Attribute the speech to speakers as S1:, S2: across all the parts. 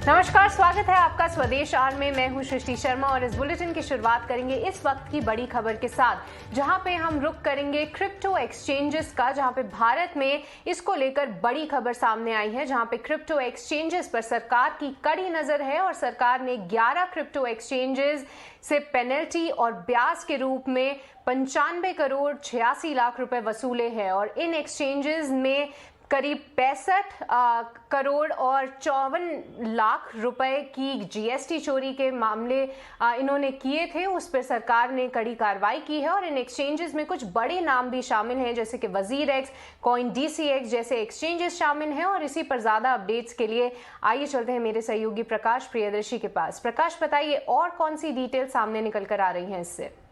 S1: नमस्कार, स्वागत है आपका स्वदेश आर में। मैं हूं सृष्टि शर्मा और इस बुलेटिन की शुरुआत करेंगे इस वक्त की बड़ी खबर के साथ, जहां पे हम रुक करेंगे क्रिप्टो एक्सचेंजेस का, जहां पे भारत में इसको लेकर बड़ी खबर सामने आई है, जहां पे क्रिप्टो एक्सचेंजेस पर सरकार की कड़ी नजर है और सरकार ने 11 क्रिप्टो एक्सचेंजेस से पेनल्टी और ब्याज के रूप में 95 करोड़ 86 लाख रुपए वसूले हैं और इन एक्सचेंजेस में करीब 65 करोड़ और 54 लाख रुपए की जीएसटी चोरी के मामले इन्होंने किए थे। उस पर सरकार ने कड़ी कार्रवाई की है और इन एक्सचेंजेस में कुछ बड़े नाम भी शामिल हैं, जैसे कि वजीर एक्स, कॉइन डीसीएक्स जैसे एक्सचेंजेस शामिल हैं। और इसी पर ज्यादा अपडेट्स के लिए आइए चलते हैं मेरे सहयोगी प्रकाश प्रियदर्शी के पास। प्रकाश, बताइए और कौन सी डिटेल सामने निकल कर आ रही हैं इससे?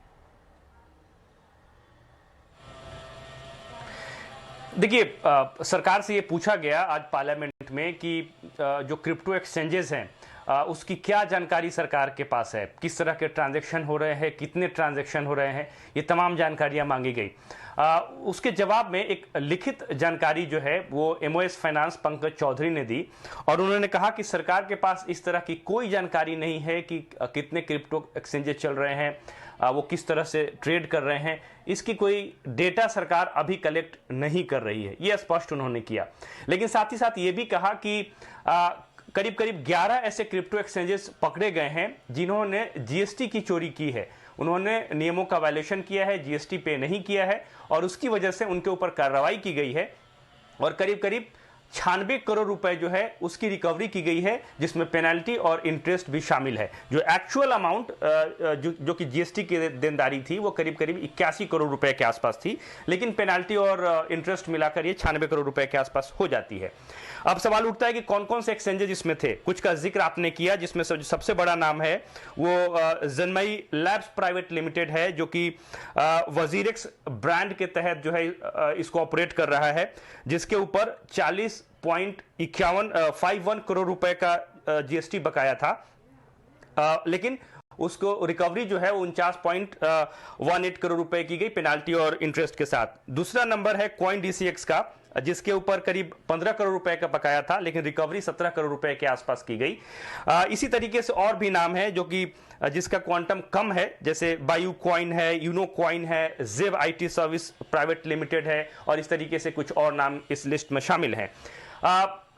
S2: देखिए, सरकार से ये पूछा गया आज पार्लियामेंट में कि जो क्रिप्टो एक्सचेंजेस हैं उसकी क्या जानकारी सरकार के पास है, किस तरह के ट्रांजैक्शन हो रहे हैं, कितने ट्रांजैक्शन हो रहे हैं, ये तमाम जानकारियां मांगी गई। उसके जवाब में एक लिखित जानकारी जो है वो एमओएस फाइनेंस पंकज चौधरी ने दी और उन्होंने कहा कि सरकार के पास इस तरह की कोई जानकारी नहीं है कि कितने क्रिप्टो एक्सचेंजेस चल रहे हैं, वो किस तरह से ट्रेड कर रहे हैं, इसकी कोई डेटा सरकार अभी कलेक्ट नहीं कर रही है, ये स्पष्ट उन्होंने किया। लेकिन साथ ही साथ ये भी कहा कि करीब करीब 11 ऐसे क्रिप्टो एक्सचेंजेस पकड़े गए हैं जिन्होंने जीएसटी की चोरी की है, उन्होंने नियमों का वायलेशन किया है, जीएसटी पे नहीं किया है और उसकी वजह से उनके ऊपर कार्रवाई की गई है और करीब करीब 96 करोड़ रुपए जो है उसकी रिकवरी की गई है, जिसमें पेनल्टी और इंटरेस्ट भी शामिल है। जो एक्चुअल अमाउंट जो कि जीएसटी की देनदारी थी वो करीब करीब 81 करोड़ रुपए के आसपास थी, लेकिन पेनल्टी और इंटरेस्ट मिलाकर ये 96 करोड़ रुपए के आसपास हो जाती है। अब सवाल उठता है कि कौन कौन से एक्सचेंजेस इसमें थे। कुछ का जिक्र आपने किया, जिसमें सबसे बड़ा नाम है वो जन्मई लैब्स प्राइवेट लिमिटेड है, जो कि वजीरेक्स ब्रांड के तहत जो है इसको ऑपरेट कर रहा है, जिसके ऊपर 40.51 करोड़ रुपए का जीएसटी बकाया था, लेकिन उसको रिकवरी जो है 49.18 करोड़ रुपए की गई पेनाल्टी और इंटरेस्ट के साथ। दूसरा नंबर है कॉइन डीसीएक्स का, जिसके ऊपर करीब 15 करोड़ रुपए का बकाया था, लेकिन रिकवरी 17 करोड़ रुपए के आसपास की गई। इसी तरीके से और भी नाम है जो कि जिसका क्वांटम कम है, जैसे बायू कॉइन है, यूनो कॉइन है, जेव आईटी सर्विस प्राइवेट लिमिटेड है और इस तरीके से कुछ और नाम इस लिस्ट में शामिल हैं।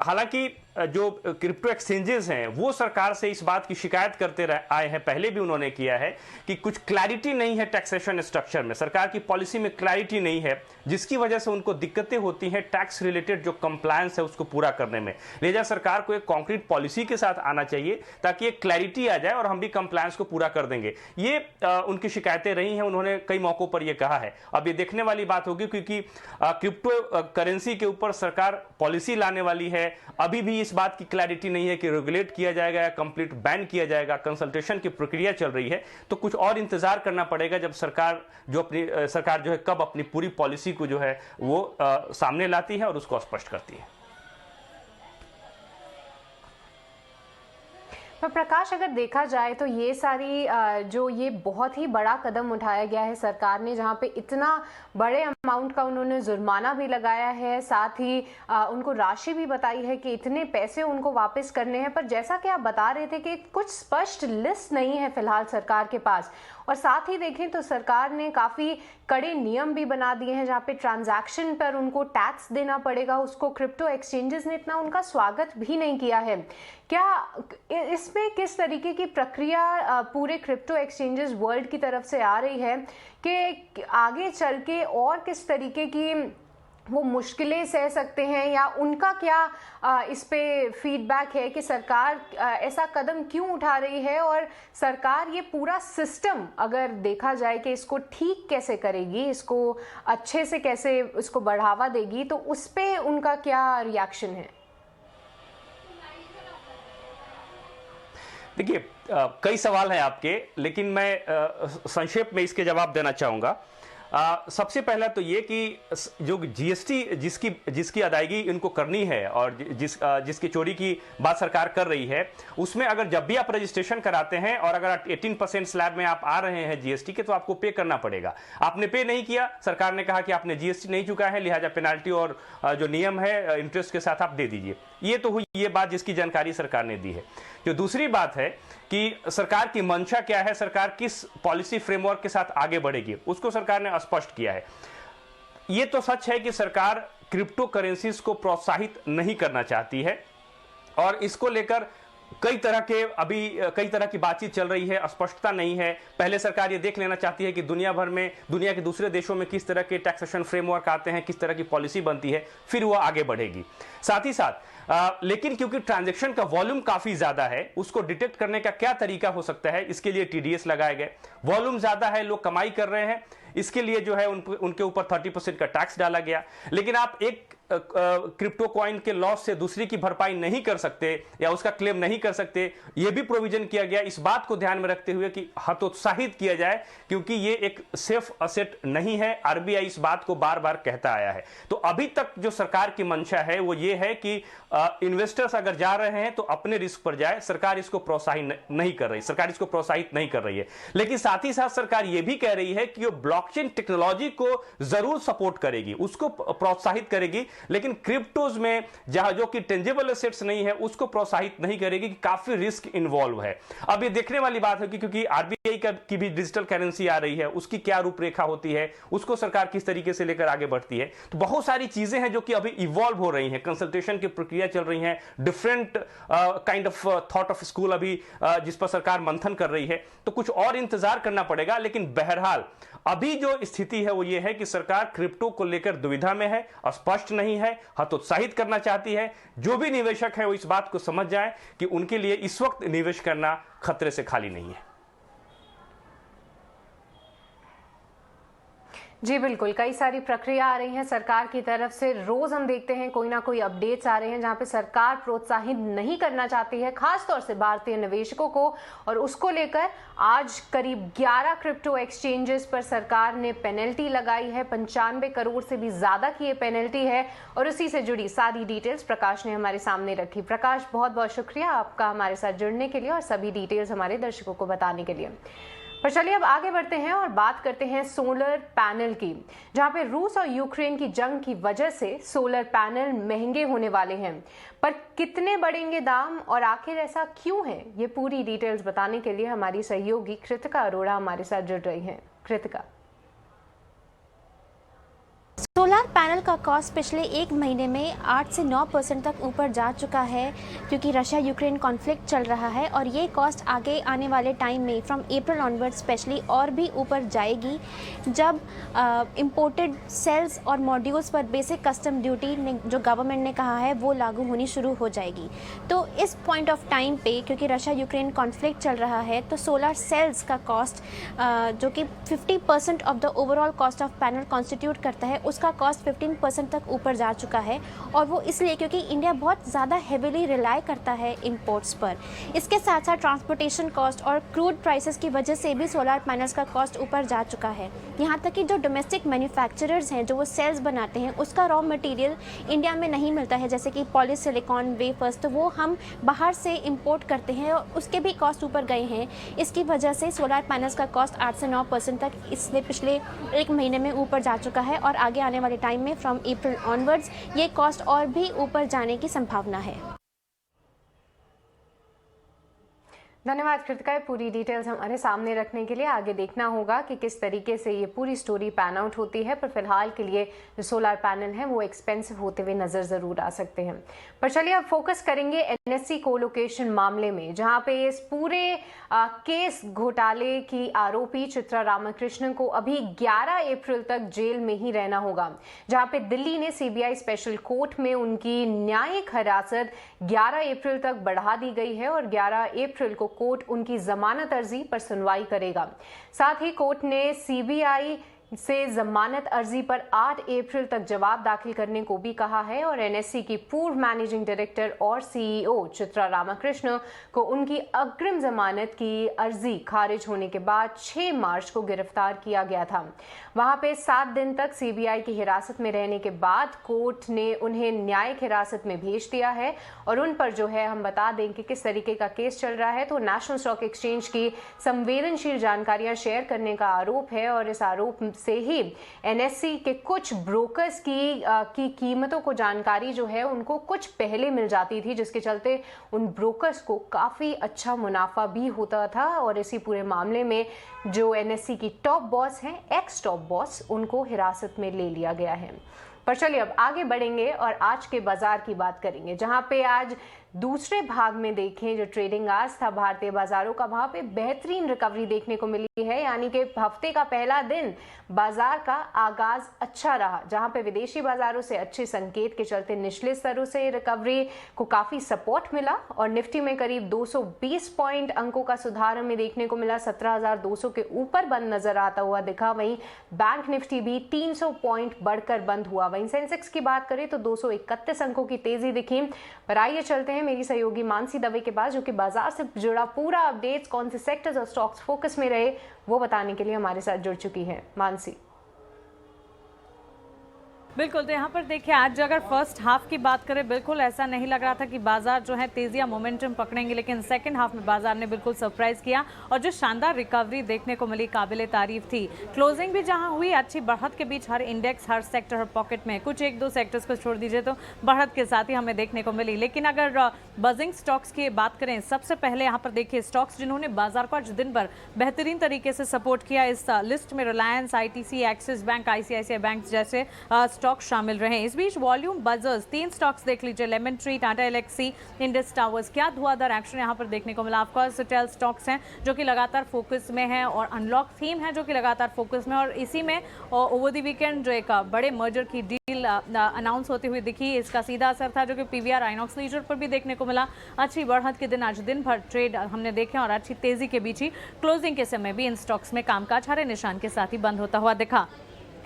S2: हालांकि जो क्रिप्टो एक्सचेंजेस हैं वो सरकार से इस बात की शिकायत करते आए हैं, पहले भी उन्होंने किया है कि कुछ क्लैरिटी नहीं है टैक्सेशन स्ट्रक्चर में, सरकार की पॉलिसी में क्लैरिटी नहीं है, जिसकी वजह से उनको दिक्कतें होती हैं टैक्स रिलेटेड जो कंप्लायंस है उसको पूरा करने में। लिहाजा सरकार को एक कॉन्क्रीट पॉलिसी के साथ आना चाहिए ताकि एक क्लैरिटी आ जाए और हम भी कंप्लायंस को पूरा कर देंगे। ये उनकी शिकायतें रही हैं, उन्होंने कई मौकों पर यह कहा है। अब ये देखने वाली बात होगी क्योंकि क्रिप्टो करेंसी के ऊपर सरकार पॉलिसी लाने वाली है, अभी भी इस बात की क्लैरिटी नहीं है कि रेगुलेट किया जाएगा या कंप्लीट बैन किया जाएगा, कंसल्टेशन की प्रक्रिया चल रही है, तो कुछ और इंतजार करना पड़ेगा जब सरकार जो है कब अपनी पूरी पॉलिसी को जो है वो सामने लाती है और उसको स्पष्ट करती है।
S1: पर प्रकाश, अगर देखा जाए तो ये सारी जो ये बहुत ही बड़ा कदम उठाया गया है सरकार ने, जहाँ पे इतना बड़े अमाउंट का उन्होंने जुर्माना भी लगाया है, साथ ही उनको राशि भी बताई है कि इतने पैसे उनको वापस करने हैं। पर जैसा कि आप बता रहे थे कि कुछ स्पष्ट लिस्ट नहीं है फिलहाल सरकार के पास, और साथ ही देखें तो सरकार ने काफ़ी कड़े नियम भी बना दिए हैं जहाँ पे ट्रांजैक्शन पर उनको टैक्स देना पड़ेगा, उसको क्रिप्टो एक्सचेंजेस ने इतना उनका स्वागत भी नहीं किया है। क्या इसमें किस तरीके की प्रक्रिया पूरे क्रिप्टो एक्सचेंजेस वर्ल्ड की तरफ से आ रही है कि आगे चल के और किस तरीके की वो मुश्किलें सह सकते हैं, या उनका क्या इस पे फीडबैक है कि सरकार ऐसा कदम क्यों उठा रही है, और सरकार ये पूरा सिस्टम अगर देखा जाए कि इसको ठीक कैसे करेगी, इसको अच्छे से कैसे इसको बढ़ावा देगी, तो उस पे उनका क्या रिएक्शन है?
S2: देखिए, कई सवाल हैं आपके, लेकिन मैं संक्षेप में इसके जवाब देना चाहूंगा। सबसे पहला तो ये कि जो जीएसटी जिसकी अदायगी इनको करनी है और जिसकी चोरी की बात सरकार कर रही है, उसमें अगर जब भी आप रजिस्ट्रेशन कराते हैं और अगर 18% स्लैब में आप आ रहे हैं जीएसटी के, तो आपको पे करना पड़ेगा। आपने पे नहीं किया, सरकार ने कहा कि आपने जीएसटी नहीं चुका है, लिहाजा पेनाल्टी और जो नियम है इंटरेस्ट के साथ आप दे दीजिए। ये तो हुई ये बात जिसकी जानकारी सरकार ने दी है। जो दूसरी बात है कि सरकार की मंशा क्या है, सरकार किस पॉलिसी फ्रेमवर्क के साथ आगे बढ़ेगी, उसको सरकार ने स्पष्ट किया है। ये तो सच है कि सरकार क्रिप्टो करेंसीज को प्रोत्साहित नहीं करना चाहती है और इसको लेकर कई तरह की बातचीत चल रही है, स्पष्टता नहीं है। पहले सरकार ये देख लेना चाहती है कि दुनिया भर में, दुनिया के दूसरे देशों में किस तरह के टैक्सेशन फ्रेमवर्क आते हैं, किस तरह की पॉलिसी बनती है, फिर वो आगे बढ़ेगी। साथ ही साथ लेकिन क्योंकि ट्रांजैक्शन का वॉल्यूम काफी ज्यादा है, उसको डिटेक्ट करने का क्या तरीका हो सकता है, इसके लिए टीडीएस लगाए गए। वॉल्यूम ज्यादा है, लोग कमाई कर रहे हैं, इसके लिए जो है उनके ऊपर 30% का टैक्स डाला गया। लेकिन आप एक क्रिप्टो कॉइन के लॉस से दूसरी की भरपाई नहीं कर सकते या उसका क्लेम नहीं कर सकते, यह भी प्रोविजन किया गया इस बात को ध्यान में रखते हुए कि हतोत्साहित किया जाए, क्योंकि यह एक सेफ असेट नहीं है। आरबीआई इस बात को बार बार कहता आया है। तो अभी तक जो सरकार की मंशा है वो ये है कि इन्वेस्टर्स अगर जा रहे हैं तो अपने रिस्क पर जाए। सरकार इसको प्रोत्साहित नहीं कर रही है। लेकिन साथ ही साथ सरकार यह भी कह रही है कि वो ब्लॉकचेन टेक्नोलॉजी को जरूर सपोर्ट करेगी, उसको प्रोत्साहित करेगी, लेकिन क्रिप्टोज में जहां जो कि टेंजेबल एसेट्स नहीं है उसको प्रोत्साहित नहीं करेगी, कि काफी रिस्क इन्वॉल्व है। अब ये देखने वाली बात है कि क्योंकि आरबीआई की भी डिजिटल करेंसी आ रही है, उसकी क्या रूपरेखा होती है, उसको सरकार किस तरीके से लेकर आगे बढ़ती है। तो बहुत सारी चीजें हैं जो कि अभी इवॉल्व हो रही हैं, कंसल्टेशन की प्रक्रिया चल रही है, different kind of thought of school अभी जिस पर सरकार मंथन कर रही है। तो कुछ और इंतजार करना पड़ेगा। लेकिन बहरहाल अभी जो स्थिति है वो ये है कि सरकार क्रिप्टो को लेकर दुविधा में है, स्पष्ट नहीं है, हतोत्साहित करना चाहती है। जो भी निवेशक है वो इस बात को समझ जाए कि उनके लिए इस वक्त निवेश करना खतरे से खाली नहीं है।
S1: जी बिल्कुल, कई सारी प्रक्रिया आ रही हैं सरकार की तरफ से। रोज हम देखते हैं कोई ना कोई अपडेट्स आ रहे हैं जहां पे सरकार प्रोत्साहित नहीं करना चाहती है, खासतौर से भारतीय निवेशकों को। और उसको लेकर आज करीब 11 क्रिप्टो एक्सचेंजेस पर सरकार ने पेनल्टी लगाई है। 95 करोड़ से भी ज्यादा की ये पेनल्टी है और उसी से जुड़ी सारी डिटेल्स प्रकाश ने हमारे सामने रखी। प्रकाश, बहुत बहुत शुक्रिया आपका हमारे साथ जुड़ने के लिए और सभी डिटेल्स हमारे दर्शकों को बताने के लिए। पर चलिए अब आगे बढ़ते हैं और बात करते हैं सोलर पैनल की, जहां पे रूस और यूक्रेन की जंग की वजह से सोलर पैनल महंगे होने वाले हैं। पर कितने बढ़ेंगे दाम और आखिर ऐसा क्यों है, ये पूरी डिटेल्स बताने के लिए हमारी सहयोगी कृतिका अरोड़ा हमारे साथ जुड़ रही हैं। कृतिका,
S3: सोलार पैनल का कॉस्ट पिछले एक महीने में 8 से 9% तक ऊपर जा चुका है, क्योंकि रशिया यूक्रेन कॉन्फ्लिक्ट चल रहा है और ये कॉस्ट आगे आने वाले टाइम में फ्रॉम अप्रैल ऑनवर्ड स्पेशली और भी ऊपर जाएगी, जब इंपोर्टेड सेल्स और मॉड्यूल्स पर बेसिक कस्टम ड्यूटी जो गवर्नमेंट ने कहा है वो लागू होनी शुरू हो जाएगी। तो इस पॉइंट ऑफ टाइम पे, क्योंकि रशिया यूक्रेन कॉन्फ्लिक्ट चल रहा है, तो सोलार सेल्स का कॉस्ट जो कि 50% of the overall cost of panel constitute करता है, उसका कॉस्ट 15% तक ऊपर जा चुका है। और वो इसलिए क्योंकि इंडिया बहुत ज़्यादा हेविली रिलाई करता है इंपोर्ट्स पर। इसके साथ साथ ट्रांसपोर्टेशन कॉस्ट और क्रूड प्राइसेस की वजह से भी सोलार पैनल्स का कॉस्ट ऊपर जा चुका है। यहाँ तक कि जो डोमेस्टिक मैन्युफैक्चरर्स हैं जो वो सेल्स बनाते हैं, उसका रॉ मटेरियल इंडिया में नहीं मिलता है, जैसे कि पॉलीसिलिकॉन वेफर्स, तो वो हम बाहर से इंपोर्ट करते हैं और उसके भी कॉस्ट ऊपर गए हैं। इसकी वजह से सोलार पैनल्स का कॉस्ट 8 से 9% तक इसलिए पिछले एक महीने में ऊपर जा चुका है और आगे आने वाले टाइम में फ्रॉम अप्रैल ऑनवर्ड्स ये कॉस्ट और भी ऊपर जाने की संभावना है।
S1: धन्यवाद कृतिका, पूरी डिटेल्स हमारे सामने रखने के लिए। आगे देखना होगा कि किस तरीके से ये पूरी स्टोरी पैन आउट होती है, पर फिलहाल के लिए जो सोलार पैनल है वो एक्सपेंसिव होते हुए नजर जरूर आ सकते हैं। पर चलिए अब फोकस करेंगे एनएससी कोलोकेशन मामले में, जहां पे इस पूरे केस घोटाले की आरोपी चित्रा रामाकृष्णन को अभी 11 अप्रैल तक जेल में ही रहना होगा, जहां पे दिल्ली ने सीबीआई स्पेशल कोर्ट में उनकी न्यायिक हिरासत 11 अप्रैल तक बढ़ा दी गई है और 11 अप्रैल को कोर्ट उनकी जमानत अर्जी पर सुनवाई करेगा। साथ ही कोर्ट ने सीबीआई से जमानत अर्जी पर 8 अप्रैल तक जवाब दाखिल करने को भी कहा है और एनएससी की पूर्व मैनेजिंग डायरेक्टर और सीईओ चित्रा रामाकृष्ण को उनकी अग्रिम जमानत की अर्जी खारिज होने के बाद 6 मार्च को गिरफ्तार किया गया था। वहां पे 7 दिन तक सीबीआई की हिरासत में रहने के बाद कोर्ट ने उन्हें न्यायिक हिरासत में भेज दिया है और उन पर जो है हम बता दें कि किस तरीके का केस चल रहा है। तो नेशनल स्टॉक एक्सचेंज की संवेदनशील जानकारियां शेयर करने का आरोप है और इस आरोप से ही एनएससी के कुछ ब्रोकर्स की कीमतों को जानकारी जो है उनको कुछ पहले मिल जाती थी, जिसके चलते उन ब्रोकर्स को काफ़ी अच्छा मुनाफा भी होता था। और इसी पूरे मामले में जो एनएससी की टॉप बॉस हैं, एक्स टॉप बॉस, उनको हिरासत में ले लिया गया है। पर चलिए अब आगे बढ़ेंगे और आज के बाजार की बात करेंगे, जहां पे आज दूसरे भाग में देखें जो ट्रेडिंग आज था भारतीय बाजारों का, वहां पे बेहतरीन रिकवरी देखने को मिली है। यानी कि हफ्ते का पहला दिन बाजार का आगाज अच्छा रहा, जहां पे विदेशी बाजारों से अच्छे संकेत के चलते निचले स्तरों से रिकवरी को काफी सपोर्ट मिला और निफ्टी में करीब 220 पॉइंट अंकों का सुधार हमें देखने को मिला, 17,200 के ऊपर बंद नजर आता हुआ दिखा। वहीं बैंक निफ्टी भी 300 पॉइंट बढ़कर बंद हुआ। वहीं सेंसेक्स की बात करें तो 231 अंकों की तेजी दिखी। पर आइए चलते हैं मेरी सहयोगी मानसी दवे के पास, जो कि बाजार से जुड़ा पूरा अपडेट्स, कौन से सेक्टर्स और स्टॉक्स फोकस में रहे, वो बताने के लिए हमारे साथ जुड़ चुकी है मानसी।
S4: बिल्कुल, तो यहाँ पर देखिए आज अगर फर्स्ट हाफ की बात करें, बिल्कुल ऐसा नहीं लग रहा था कि बाजार जो है तेजी या मोमेंटम पकड़ेंगे, लेकिन सेकंड हाफ में बाजार ने बिल्कुल सरप्राइज किया और जो शानदार रिकवरी देखने को मिली काबिले तारीफ थी। क्लोजिंग भी जहाँ हुई अच्छी बढ़त के बीच, हर इंडेक्स, हर सेक्टर, हर पॉकेट में, कुछ एक दो सेक्टर्स को छोड़ दीजिए तो बढ़त के साथ ही हमें देखने को मिली। लेकिन अगर बजिंग स्टॉक्स की बात करें, सबसे पहले यहाँ पर देखिए स्टॉक्स जिन्होंने बाजार को आज दिन भर बेहतरीन तरीके से सपोर्ट किया, इस लिस्ट में Reliance, ITC, axis bank, ICICI bank जैसे स्टॉक्स शामिल रहे। इस बीच वॉल्यूम बजर्स 3 स्टॉक्स देख लीजिए, Lemon Tree, Tata Elxsi, Indus towers, क्या धुआंधार एक्शन यहां पर देखने को मिला। ऑफकोर्स होटल स्टॉक्स हैं जो कि लगातार फोकस में है और अनलॉक थीम है जो कि लगातार फोकस में, और इसी में ओवर द वीकेंड जो एक बड़े मर्जर की डील अनाउंस होती हुई दिखी, इसका सीधा असर था जो कि पीवीआर आइनॉक्स लीजर पर भी देखने को मिला। अच्छी बढ़त के दिन आज दिन भर ट्रेड हमने देखे और अच्छी तेजी के बीच ही क्लोजिंग के समय भी इन स्टॉक्स में कामकाज हरे निशान के साथ ही बंद होता हुआ दिखा।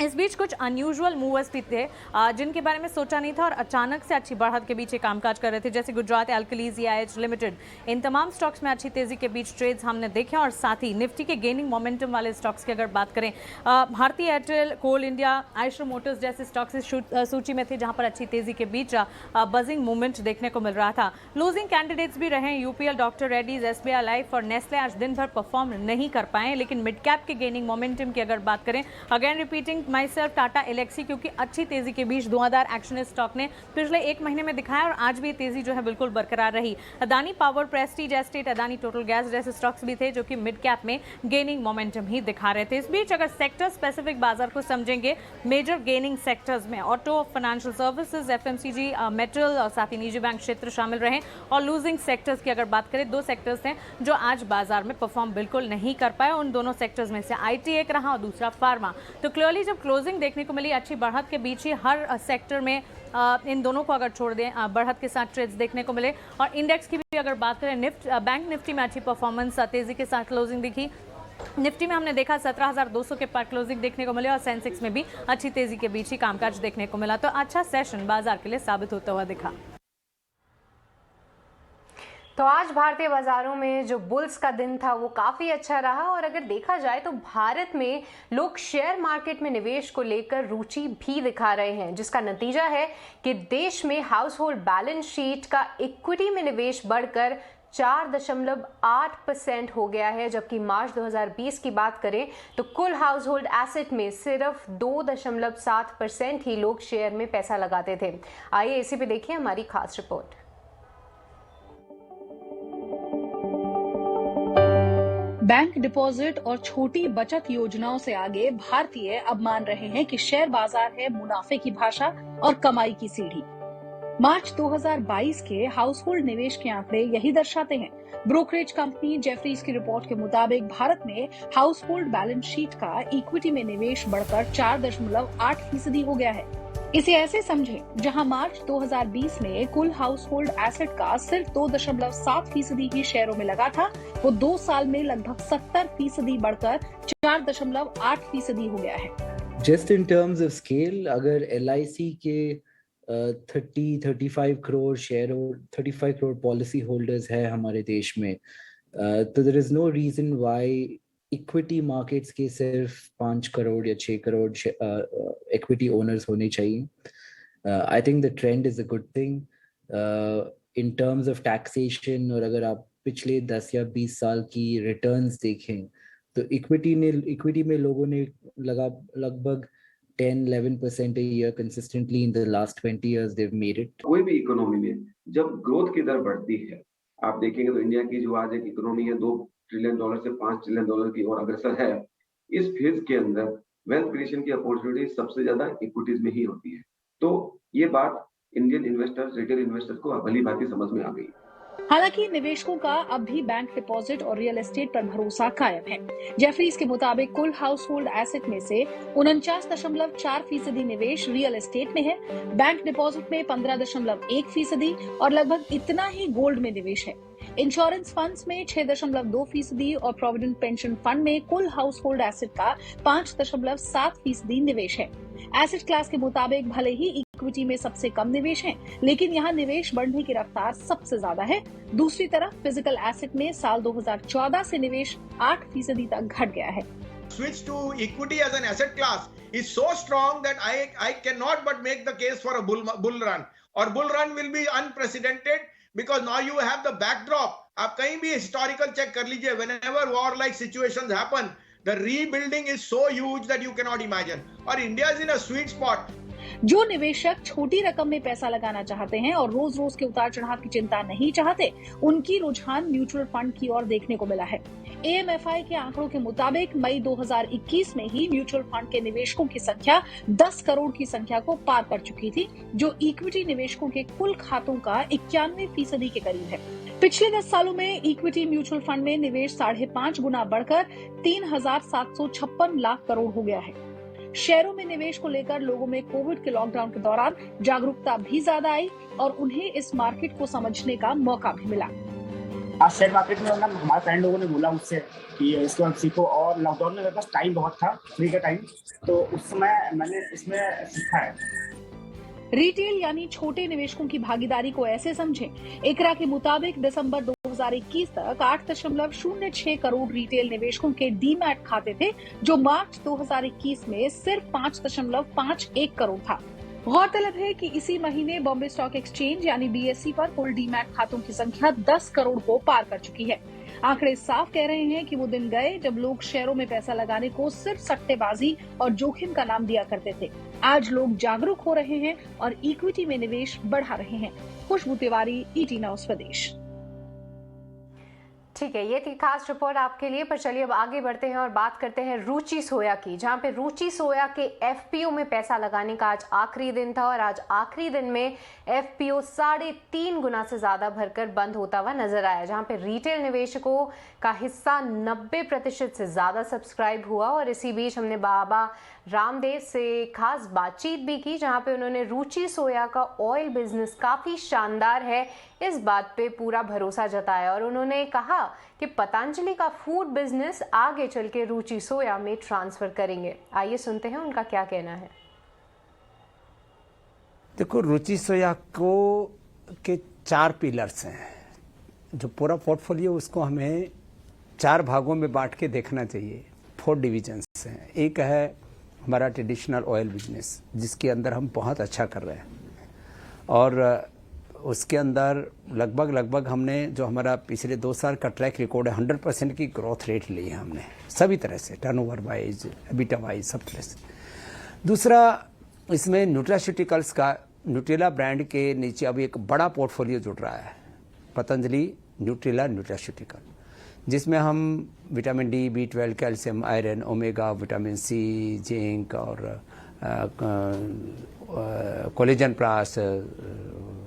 S4: इस बीच कुछ अनयूजुअल मूवर्स भी थे जिनके बारे में सोचा नहीं था और अचानक से अच्छी बढ़त के बीच कामकाज कर रहे थे, जैसे गुजरात एल्कलीज, EIH लिमिटेड। इन तमाम स्टॉक्स में अच्छी तेजी के बीच ट्रेड्स हमने देखे और साथ ही निफ्टी के गेनिंग मोमेंटम वाले स्टॉक्स की अगर बात करें, भारतीय एयरटेल, कोल इंडिया, आयशर मोटर्स जैसे स्टॉक्स इस सूची में थे जहां पर अच्छी तेजी के बीच बजिंग मूवमेंट देखने को मिल रहा था। लूजिंग कैंडिडेट्स भी रहे, UPL, doctor Reddy's, SBI life और नेस्ले आज दिन भर परफॉर्म नहीं कर पाए। लेकिन मिड कैप के गेनिंग मोमेंटम की अगर बात करें, again repeating myself, Tata Elxsi, क्योंकि अच्छी तेजी के बीच धुआंधार एक्शन इस स्टॉक ने पिछले एक महीने में दिखाया और आज भी तेजी जो है बिल्कुल बरकरार रही। Adani power, Prestige estate, Adani total gas जैसे स्टॉक्स भी थे जो कि मिड कैप में गेनिंग मोमेंटम ही दिखा रहे थे। इस बीच अगर सेक्टर स्पेसिफिक बाजार को समझेंगे, मेजर गेनिंग सेक्टर्स में auto, financial services, FMCG, metal और साथ ही निजी बैंक क्षेत्र शामिल रहे। और लूजिंग सेक्टर्स की अगर बात करें, 2 सेक्टर्स हैं जो आज बाजार में परफॉर्म बिल्कुल नहीं कर पाए। उन दोनों सेक्टर्स में से IT एक रहा और दूसरा फार्मा। तो क्लियरली जब क्लोजिंग देखने को मिली अच्छी बढ़त के बीच ही हर सेक्टर में इन दोनों को अगर छोड़ दें बढ़त के साथ ट्रेड्स देखने को मिले। और इंडेक्स की भी अगर बात करें, बैंक निफ्टी में अच्छी परफॉर्मेंस, तेजी के साथ क्लोजिंग दिखी। निफ्टी में हमने देखा 17,200 के पार क्लोजिंग देखने को मिले और सेंसेक्स में भी अच्छी तेजी के बीच ही कामकाज देखने को मिला। तो अच्छा सेशन बाजार के लिए साबित होता हुआ दिखा।
S1: तो आज भारतीय बाजारों में जो बुल्स का दिन था वो काफी अच्छा रहा और अगर देखा जाए तो भारत में लोग शेयर मार्केट में निवेश को लेकर रुचि भी दिखा रहे हैं, जिसका नतीजा है कि देश में हाउस होल्ड बैलेंस शीट का इक्विटी में निवेश बढ़कर 4.8% हो गया है, जबकि मार्च 2020 की बात करें तो कुल हाउस होल्ड एसेट में सिर्फ 2.7% ही लोग शेयर में पैसा लगाते थे। आइए इसी पे देखिए हमारी खास रिपोर्ट।
S5: बैंक डिपॉजिट और छोटी बचत योजनाओं से आगे भारतीय अब मान रहे हैं कि शेयर बाजार है मुनाफे की भाषा और कमाई की सीढ़ी। मार्च 2022 के हाउसहोल्ड निवेश के आंकड़े यही दर्शाते हैं। ब्रोकरेज कंपनी जेफरीज की रिपोर्ट के मुताबिक भारत में हाउसहोल्ड बैलेंस शीट का इक्विटी में निवेश बढ़कर 4.8% हो गया है। इसे ऐसे समझें, जहां मार्च 2020 में कुल हाउस होल्ड एसेट का सिर्फ 2.7% ही शेयरों में लगा था, वो 2 साल में लगभग 70% बढ़कर 4.8% हो गया है।
S6: Just in terms of scale, अगर LIC के 35 करोड़ शेयर और 35 करोड़ पॉलिसी होल्डर्स है हमारे देश में, तो there is no reason why equity markets के सिर्फ 5 करोड़ या 6 करोड़ इक्विटी ओनर्स होने चाहिए। I think the trend is a good thing in terms of taxation. और अगर आप पिछले 10 या 20 साल की रिटर्न्स देखें तो इक्विटी में लोगों ने लगभग 10-11% a year consistently in the last 20 years they've made it.
S7: कोई भी इकोनॉमी में जब ग्रोथ की दर बढ़ती है, आप देखेंगे तो इंडिया की जो आज एक इकोनॉमी है $2 ट्रिलियन से $5 ट्रिलियन की ओर अग्रसर है। इस फेज के अंदर वेल्थ क्रिएशन की अपॉर्चुनिटी सबसे ज्यादा इक्विटीज में ही होती है। तो ये बात इंडियन इन्वेस्टर्स, रिटेल इन्वेस्टर्स को भली भांति समझ में आ गई।
S5: हालांकि निवेशकों का अब भी बैंक डिपॉजिट और रियल एस्टेट पर भरोसा कायम है। जेफरीज के मुताबिक कुल हाउस होल्ड एसेट में से 49.4% निवेश रियल एस्टेट में है, बैंक डिपॉजिट में 15.1% और लगभग इतना ही गोल्ड में निवेश है। इंश्योरेंस फंड्स में 6.2% और प्रोविडेंट पेंशन फंड में कुल हाउस होल्ड एसेट का 5.7% निवेश है। एसेट क्लास के मुताबिक भले ही इक्विटी में सबसे कम निवेश है, लेकिन यहाँ निवेश बढ़ने की रफ्तार सबसे ज्यादा है। दूसरी तरफ फिजिकल एसेट में साल 2014 से निवेश 8% तक घट गया है।
S8: Switch to equity as an asset class is so strong that I cannot but make the case for a bull run, or bull run will be unprecedented because now you have the backdrop. आप कहीं भी historical check कर लीजिए, whenever war like situations happen, the rebuilding is so huge that you cannot imagine. और India is in a sweet spot.
S5: जो निवेशक छोटी रकम में पैसा लगाना चाहते हैं और रोज रोज के उतार चढ़ाव की चिंता नहीं चाहते, उनकी रुझान म्यूचुअल फंड की ओर देखने को मिला है। AMFI के आंकड़ों के मुताबिक मई 2021 में ही म्यूचुअल फंड के निवेशकों की संख्या 10 करोड़ की संख्या को पार कर चुकी थी, जो इक्विटी निवेशकों के कुल खातों का 91% के करीब है। पिछले 10 सालों में इक्विटी म्यूचुअल फंड में निवेश 5.5 गुना बढ़कर 3,756 लाख करोड़ हो गया है। शेयरों में निवेश को लेकर लोगों में कोविड के लॉकडाउन के दौरान जागरूकता भी ज्यादा आई और उन्हें इस मार्केट को समझने का मौका भी मिला।
S9: आज शेयर मार्केट में ना हमारे फ्रेंड लोगों ने बोला मुझसे कि इसको सीखो, और लॉकडाउन में मेरे पास टाइम बहुत था, फ्री का टाइम, तो उस समय मैंने इसमें सीखा है।
S5: रिटेल यानी छोटे निवेशकों की भागीदारी को ऐसे समझें। इकरा के मुताबिक दिसंबर 2021 तक 8.06 करोड़ रिटेल निवेशकों के डीमैट खाते थे, जो मार्च 2021 में सिर्फ 5.51 करोड़ था। गौरतलब है कि इसी महीने बॉम्बे स्टॉक एक्सचेंज यानी BSE पर कुल डीमैट खातों की संख्या 10 करोड़ को पार कर चुकी है। आंकड़े साफ कह रहे हैं कि वो दिन गए जब लोग शेयरों में पैसा लगाने को सिर्फ सट्टेबाजी और जोखिम का नाम दिया करते थे। आज लोग जागरूक हो रहे हैं और इक्विटी में निवेश बढ़ा रहे हैं। खुशबू तिवारी, ET न्यूज़ स्वदेश।
S1: ठीक है, ये थी खास रिपोर्ट आपके लिए। पर चलिए अब आगे बढ़ते हैं और बात करते हैं रुचि सोया की, जहां पे रुचि सोया के FPO में पैसा लगाने का आज आखिरी दिन था और आज आखिरी दिन में FPO 3.5 गुना से ज्यादा भरकर बंद होता हुआ नजर आया, जहां पे रिटेल निवेशकों का हिस्सा 90% से ज्यादा सब्सक्राइब हुआ। और इसी बीच हमने बाबा रामदेव से खास बातचीत भी की, जहां पे उन्होंने रुचि सोया का ऑयल बिजनेस काफी शानदार है इस बात पे पूरा भरोसा जताया और उन्होंने कहा कि पतंजलि का फूड बिजनेस आगे चल के रुचि सोया में ट्रांसफर करेंगे। आइए सुनते हैं उनका क्या कहना है।
S10: देखो, रुचि सोया को के 4 पिलर्स हैं। जो पूरा पोर्टफोलियो उसको हमें 4 भागों में बांट के देखना चाहिए। 4 डिविजन्स हैं। एक है हमारा ट्रेडिशनल ऑयल बिजनेस, जिसके अंदर हम बहुत अच्छा कर रहे हैं और उसके अंदर लगभग हमने जो हमारा पिछले 2 साल का ट्रैक रिकॉर्ड है 100% की ग्रोथ रेट ली है हमने, सभी तरह से, टर्नओवर वाइज, एबिटा वाइज, सब तरह से। दूसरा, इसमें न्यूट्रास्यूटिकल्स का न्यूट्रेला ब्रांड के नीचे अब एक बड़ा पोर्टफोलियो जुड़ रहा है, पतंजलि न्यूट्रेला न्यूट्रास्यूटिकल, जिसमें हम vitamin D, B12, calcium, iron, omega, vitamin C, zinc और collagen plus,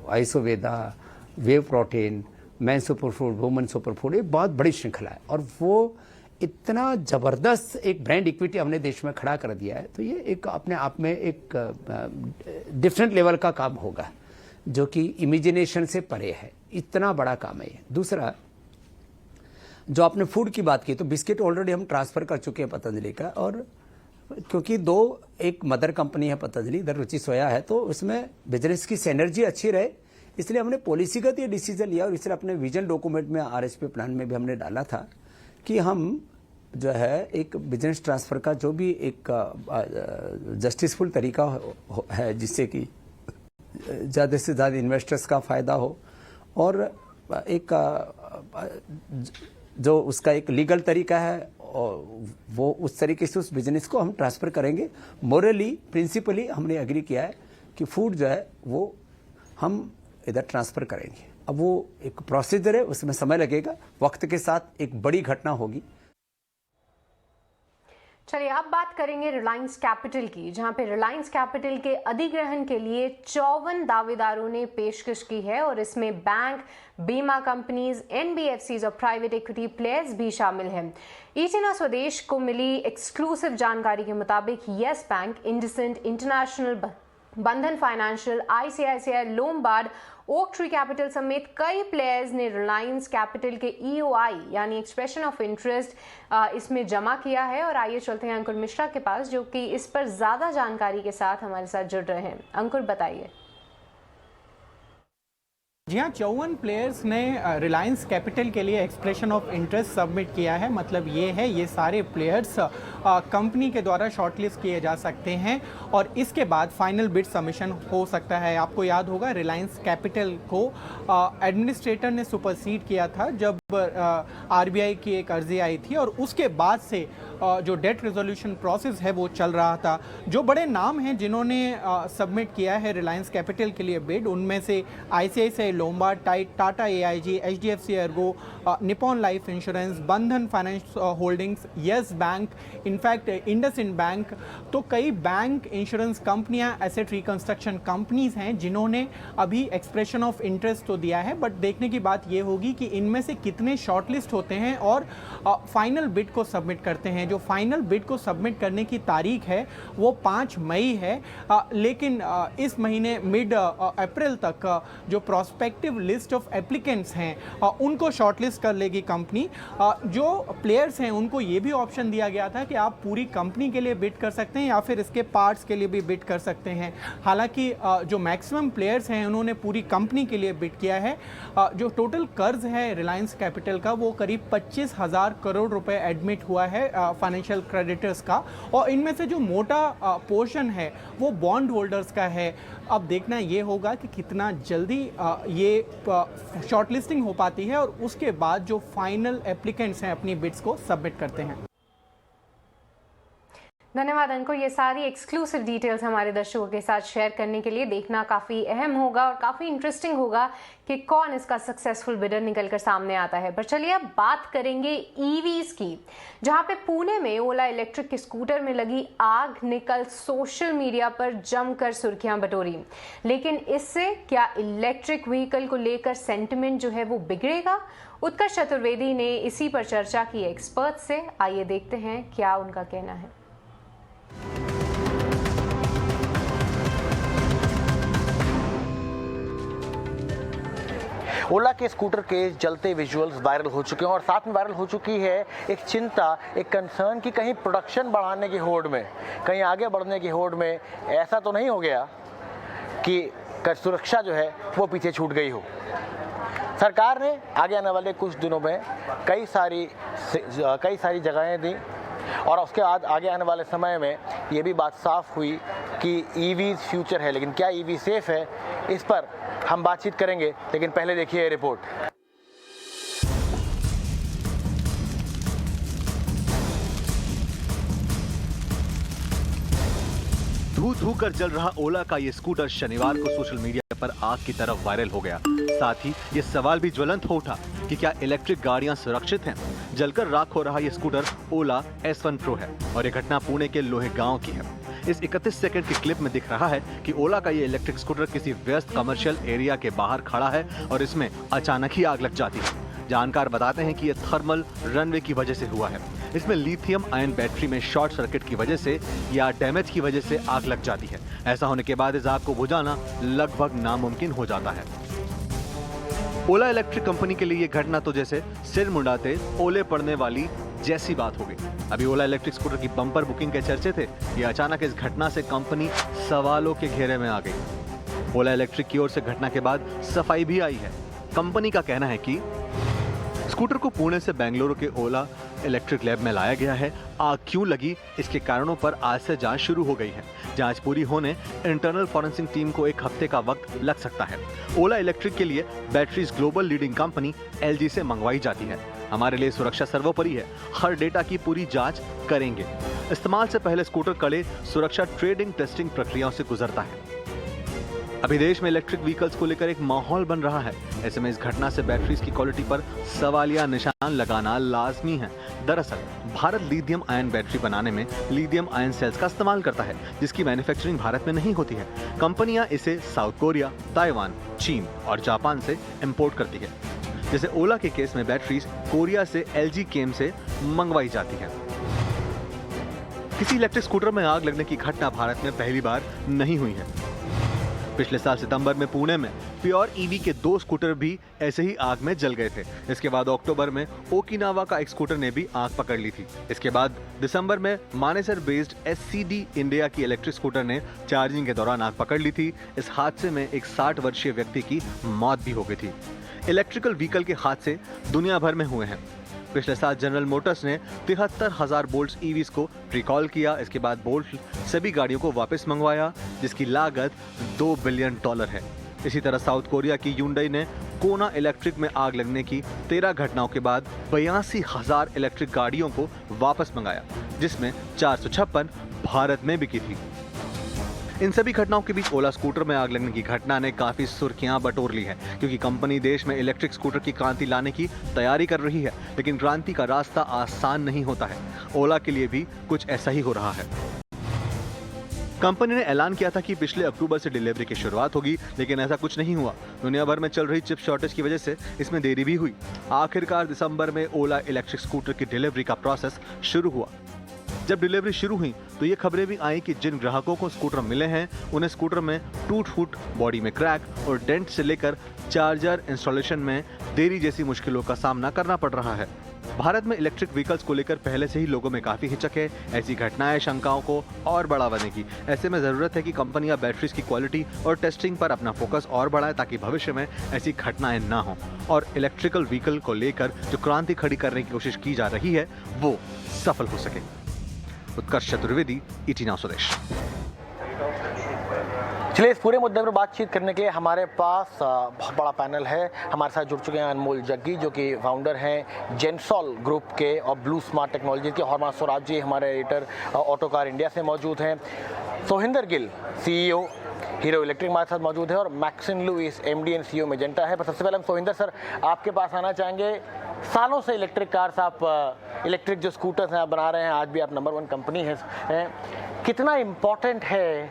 S10: Isoveda, whey protein, man super food, woman super food, एक बहुत बड़ी श्रृंखला है और वो इतना ज़बरदस्त एक ब्रांड इक्विटी हमने देश में खड़ा कर दिया है। तो ये एक अपने आप में एक डिफरेंट लेवल का काम होगा, जो कि इमेजिनेशन से परे है। इतना बड़ा काम है ये। दूसरा, जो आपने फूड की बात की, तो बिस्किट ऑलरेडी हम ट्रांसफ़र कर चुके हैं पतंजलि का, और क्योंकि एक मदर कंपनी है पतंजलि, इधर रुचि सोया है, तो उसमें बिजनेस की सिनर्जी अच्छी रहे, इसलिए हमने पॉलिसीगत ये डिसीजन लिया और इसलिए अपने विजन डॉक्यूमेंट में RSP प्लान में भी हमने डाला था कि हम जो है एक बिजनेस ट्रांसफ़र का जो भी एक जस्टिसफुल तरीका है, जिससे कि ज़्यादा से ज़्यादा इन्वेस्टर्स का फ़ायदा हो और एक जो उसका एक लीगल तरीका है वो उस तरीके से उस बिजनेस को हम ट्रांसफर करेंगे। मोरली प्रिंसिपली हमने एग्री किया है कि फूड जो है वो हम इधर ट्रांसफर करेंगे। अब वो एक प्रोसीजर है, उसमें समय लगेगा, वक्त के साथ एक बड़ी घटना होगी।
S1: चलिए अब बात करेंगे रिलायंस कैपिटल की, जहां पे रिलायंस कैपिटल के अधिग्रहण के लिए 54 दावेदारों ने पेशकश की है और इसमें बैंक, बीमा कंपनीज, एनबीएफसीज और प्राइवेट इक्विटी प्लेयर्स भी शामिल हैं। ईटीना स्वदेश को मिली एक्सक्लूसिव जानकारी के मुताबिक येस बैंक, इंडसइंड, इंटरनेशनल, बंधन financial, ICICI, Lombard, oak tree capital समेत कई प्लेयर्स ने रिलायंस कैपिटल के ईओआई यानी एक्सप्रेशन ऑफ इंटरेस्ट इसमें जमा किया है। और आइए चलते हैं अंकुर मिश्रा के पास, जो कि इस पर ज्यादा जानकारी के साथ हमारे साथ जुड़ रहे हैं। अंकुर बताइए।
S11: जी हाँ, 54 प्लेयर्स ने रिलायंस कैपिटल के लिए एक्सप्रेशन ऑफ इंटरेस्ट सबमिट किया है। मतलब ये है, ये सारे प्लेयर्स कंपनी के द्वारा शॉर्टलिस्ट किए जा सकते हैं और इसके बाद फाइनल बिड सबमिशन हो सकता है। आपको याद होगा रिलायंस कैपिटल को एडमिनिस्ट्रेटर ने सुपरसीड किया था जब आरबीआई की एक अर्जी आई थी और उसके बाद से जो डेट रेजोल्यूशन प्रोसेस है वो चल रहा था। जो बड़े नाम हैं जिन्होंने सबमिट किया है रिलायंस कैपिटल के लिए बिड, उनमें से ICICI, Lombard, Tata AIG, HDFC Ergo, Nippon life insurance, Bandhan finance holdings, Yes bank, in fact IndusInd bank. तो कई बैंक, इंश्योरेंस कंपनियां, एसेट रिकंस्ट्रक्शन कंपनीज हैं जिन्होंने अभी एक्सप्रेशन ऑफ इंटरेस्ट तो दिया है, बट देखने की बात ये होगी कि इनमें से कितने शॉर्टलिस्ट होते हैं और फाइनल बिड को सबमिट करते हैं। जो फाइनल बिड को सबमिट करने की तारीख है वो 5 मई है, लेकिन इस महीने मिड अप्रैल तक जो प्रोस्पेक्टिव लिस्ट ऑफ एप्लीकेंट्स हैं उनको शॉर्टलिस्ट कर लेगी कंपनी। जो प्लेयर्स हैं उनको ये भी ऑप्शन दिया गया था कि आप पूरी कंपनी के लिए बिड कर सकते हैं या फिर इसके पार्ट्स के लिए भी बिड कर सकते हैं। हालांकि जो मैक्सिमम प्लेयर्स हैं उन्होंने पूरी कंपनी के लिए बिड किया है। जो टोटल कर्ज है रिलायंस कैपिटल का वो करीब 25,000 करोड़ रुपए एडमिट हुआ है फाइनेंशियल क्रेडिटर्स का, और इनमें से जो मोटा पोर्शन है वो बॉन्ड होल्डर्स का है। अब देखना ये होगा कि कितना जल्दी ये शॉर्टलिस्टिंग हो पाती है और उसके बाद जो फाइनल एप्लीकेंट्स हैं अपनी बिड्स को सबमिट करते हैं।
S1: धन्यवाद अंकुर, ये सारी एक्सक्लूसिव डिटेल्स हमारे दर्शकों के साथ शेयर करने के लिए। देखना काफ़ी अहम होगा और काफ़ी इंटरेस्टिंग होगा कि कौन इसका सक्सेसफुल बिडर निकलकर सामने आता है। पर चलिए अब बात करेंगे ईवीज की, जहां पे पुणे में ओला इलेक्ट्रिक के स्कूटर में लगी आग ने कल सोशल मीडिया पर जमकर सुर्खियां बटोरी। लेकिन इससे क्या इलेक्ट्रिक व्हीकल को लेकर सेंटिमेंट जो है वो बिगड़ेगा? उत्कर्ष चतुर्वेदी ने इसी पर चर्चा की एक्सपर्ट से। आइए देखते हैं क्या उनका कहना है।
S12: ओला के स्कूटर के जलते विजुअल्स वायरल हो चुके हैं और साथ में वायरल हो चुकी है एक चिंता, एक कंसर्न कि कहीं प्रोडक्शन बढ़ाने की होड़ में, कहीं आगे बढ़ने की होड़ में ऐसा तो नहीं हो गया कि सुरक्षा जो है वो पीछे छूट गई हो। सरकार ने आगे आने वाले कुछ दिनों में कई सारी जगहें दी और उसके बाद आगे आने वाले समय में ये भी बात साफ हुई कि ईवीज फ्यूचर है, लेकिन क्या ईवी सेफ है, इस पर हम बातचीत करेंगे। लेकिन पहले देखिए ये रिपोर्ट।
S13: धू कर जल रहा ओला का ये स्कूटर शनिवार को सोशल मीडिया पर आग की तरफ वायरल हो गया। साथ ही ये सवाल भी ज्वलंत हो उठा कि क्या इलेक्ट्रिक गाड़ियां सुरक्षित हैं? जलकर राख हो रहा ये स्कूटर ओला S1 Pro है और ये घटना पुणे के लोहे गांव की है। इस 31 सेकंड की क्लिप में दिख रहा है कि ओला का ये इलेक्ट्रिक स्कूटर किसी व्यस्त कमर्शियल एरिया के बाहर खड़ा है और इसमें अचानक ही आग लग जाती है। जानकार बताते हैं कि यह थर्मल रनवे की वजह से हुआ है। इसमें लिथियम आयन बैटरी में शॉर्ट सर्किट की वजह से या डैमेज की वजह से आग लग जाती है। ऐसा होने के बाद इस आग को बुझाना लगभग नामुमकिन हो जाता है। ओला इलेक्ट्रिक कंपनी के लिए यह घटना तो जैसे सिर मुंडाते ओले पड़ने वाली जैसी बात हो गई। अभी ओला इलेक्ट्रिक स्कूटर की बम्पर बुकिंग के चर्चे थे, ये अचानक इस घटना से कंपनी सवालों के घेरे में आ गई। ओला इलेक्ट्रिक की ओर से घटना के बाद सफाई भी आई है। कंपनी का कहना है कि स्कूटर को पुणे से बेंगलुरु के ओला इलेक्ट्रिक लैब में लाया गया है। आग क्यों लगी, इसके कारणों पर आज से जांच शुरू हो गई है। जांच पूरी होने इंटरनल फॉरेंसिक टीम को 1 हफ्ते का वक्त लग सकता है। ओला इलेक्ट्रिक के लिए batteries global leading company LG से मंगवाई जाती है। हमारे लिए सुरक्षा सर्वोपरि है, हर डेटा की पूरी जांच करेंगे। इस्तेमाल से पहले स्कूटर कड़े सुरक्षा ट्रेडिंग टेस्टिंग प्रक्रियाओं से गुजरता है। अभी देश में इलेक्ट्रिक व्हीकल्स को लेकर एक माहौल बन रहा है। ऐसे में इस घटना से बैटरीज की क्वालिटी पर सवालिया निशान लगाना लाजमी है। दरअसल भारत लिथियम आयन बैटरी बनाने में लिथियम आयन सेल्स का इस्तेमाल करता है, जिसकी मैन्युफैक्चरिंग भारत में नहीं होती है। कंपनियां इसे साउथ कोरिया, ताइवान, चीन और जापान से इंपोर्ट करती है। जैसे ओला के केस में बैटरीज कोरिया से LG केम से मंगवाई जाती है। किसी इलेक्ट्रिक स्कूटर में आग लगने की घटना भारत में पहली बार नहीं हुई है। पिछले साल सितंबर में पुणे में प्योर EV के 2 स्कूटर भी ऐसे ही आग में जल गए थे। इसके बाद अक्टूबर में ओकिनावा का एक स्कूटर ने भी आग पकड़ ली थी। इसके बाद दिसंबर में मानेसर बेस्ड SCD इंडिया की इलेक्ट्रिक स्कूटर ने चार्जिंग के दौरान आग पकड़ ली थी। इस हादसे में एक 60 वर्षीय व्यक्ति की मौत भी हो गई थी। इलेक्ट्रिकल व्हीकल के हादसे दुनिया भर में हुए हैं। पिछले साल जनरल मोटर्स ने 73,000 बोल्ट्स EVs को रिकॉल किया। इसके बाद बोल्ट सभी गाड़ियों को वापस मंगवाया, जिसकी लागत $2 बिलियन है। इसी तरह साउथ कोरिया की ह्यूंडई ने कोना इलेक्ट्रिक में आग लगने की 13 घटनाओं के बाद 82,000 इलेक्ट्रिक गाड़ियों को वापस मंगाया, जिसमें 456 भारत में बिकी थी। इन सभी घटनाओं के बीच ओला स्कूटर में आग लगने की घटना ने काफी सुर्खियां बटोर ली है, क्योंकि कंपनी देश में इलेक्ट्रिक स्कूटर की क्रांति लाने की तैयारी कर रही है। लेकिन क्रांति का रास्ता आसान नहीं होता है। ओला के लिए भी कुछ ऐसा ही हो रहा है। कंपनी ने ऐलान किया था कि पिछले अक्टूबर से डिलीवरी की शुरुआत होगी, लेकिन ऐसा कुछ नहीं हुआ। दुनिया भर में चल रही चिप शॉर्टेज की वजह से इसमें देरी भी हुई। आखिरकार दिसंबर में ओला इलेक्ट्रिक स्कूटर की डिलीवरी का प्रोसेस शुरू हुआ। जब डिलीवरी शुरू हुई तो ये खबरें भी आई कि जिन ग्राहकों को स्कूटर मिले हैं, उन्हें स्कूटर में टूट फूट, बॉडी में क्रैक और डेंट से लेकर चार्जर इंस्टॉलेशन में देरी जैसी मुश्किलों का सामना करना पड़ रहा है। भारत में इलेक्ट्रिक व्हीकल्स को लेकर पहले से ही लोगों में काफी हिचक है। ऐसी घटनाएं शंकाओं को और बढ़ावा देगी। ऐसे में जरूरत है कि कंपनियां बैटरीज की क्वालिटी और टेस्टिंग पर अपना फोकस और बढ़ाएं, ताकि भविष्य में ऐसी घटनाएं ना हो और इलेक्ट्रिकल व्हीकल को लेकर जो क्रांति खड़ी करने की कोशिश की जा रही है वो सफल हो सके। उत्कर्ष चतुर्वेदी, ET नाउ स्वदेश।
S12: चलिए, इस पूरे मुद्दे पर बातचीत करने के लिए हमारे पास बहुत बड़ा पैनल है। हमारे साथ जुड़ चुके हैं अनमोल जग्गी, जो कि फाउंडर हैं जेनसॉल ग्रुप के और ब्लू स्मार्ट टेक्नोलॉजी के। हरमान स्वराज जी हमारे एडिटर ऑटो कार इंडिया से मौजूद हैं। Sohinder Gill CEO Hero Electric हमारे साथ मौजूद है और Maxine Lewis MD and CEO Magenta है। पर सबसे पहले हम सोहिंदर सर आपके पास आना चाहेंगे। सालों से इलेक्ट्रिक कार्स आप इलेक्ट्रिक जो स्कूटर्स हैं आप बना रहे हैं, आज भी आप नंबर 1 कंपनी है। कितना इम्पोर्टेंट है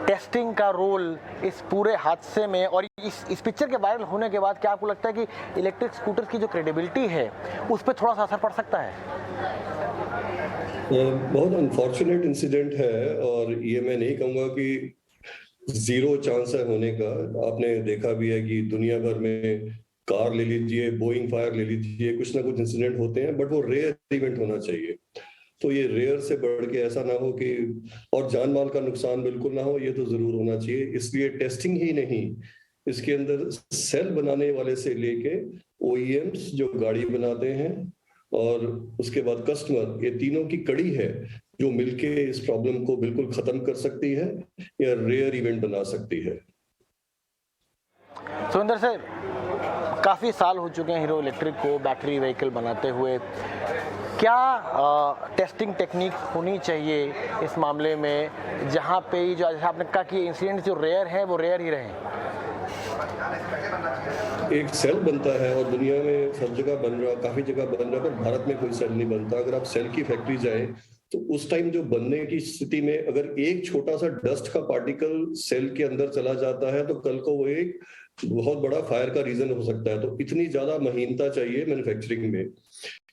S12: टेस्टिंग का रोल इस पूरे हादसे में, और इस पिक्चर के वायरल होने के बाद क्या आपको लगता है कि इलेक्ट्रिक स्कूटर की जो क्रेडिबिलिटी है उस पर थोड़ा सा असर पड़ सकता है?
S14: बहुत अनफॉर्चुनेट इंसिडेंट है और ये मैं नहीं कहूँगा कि जीरो चांस है होने का। आपने देखा भी है कि दुनिया भर में कार ले लीजिए, बोइंग फायर ले लीजिए, कुछ ना कुछ इंसिडेंट होते हैं, बट वो रेयर इवेंट होना चाहिए। तो ये रेयर से बढ़ के ऐसा ना हो कि और जान माल का नुकसान बिल्कुल ना हो, ये तो जरूर होना चाहिए। इसलिए टेस्टिंग ही नहीं, इसके अंदर सेल बनाने वाले से लेके OEMs जो गाड़ी बनाते हैं और उसके बाद कस्टमर, ये तीनों की कड़ी है जो मिलके इस प्रॉब्लम को बिल्कुल खत्म कर सकती है या रेयर इवेंट बना सकती है।
S12: सुंदर से काफ़ी साल हो चुके हैं हीरो इलेक्ट्रिक को बैटरी व्हीकल बनाते हुए। क्या टेस्टिंग टेक्निक होनी चाहिए इस मामले में, जहाँ पे जो आपने कहा कि इंसिडेंट जो रेयर है वो रेयर ही रहे?
S14: एक सेल बनता है और दुनिया में सब जगह बन रहा, काफी जगह बन रहा है, पर भारत में कोई सेल नहीं बनता। अगर आप सेल की फैक्ट्री जाए तो उस टाइम जो बनने की स्थिति में अगर एक छोटा सा डस्ट का पार्टिकल सेल के अंदर चला जाता है तो कल को वो एक बहुत बड़ा फायर का रीजन हो सकता है। तो इतनी ज्यादा महीनता चाहिए मैन्युफैक्चरिंग में।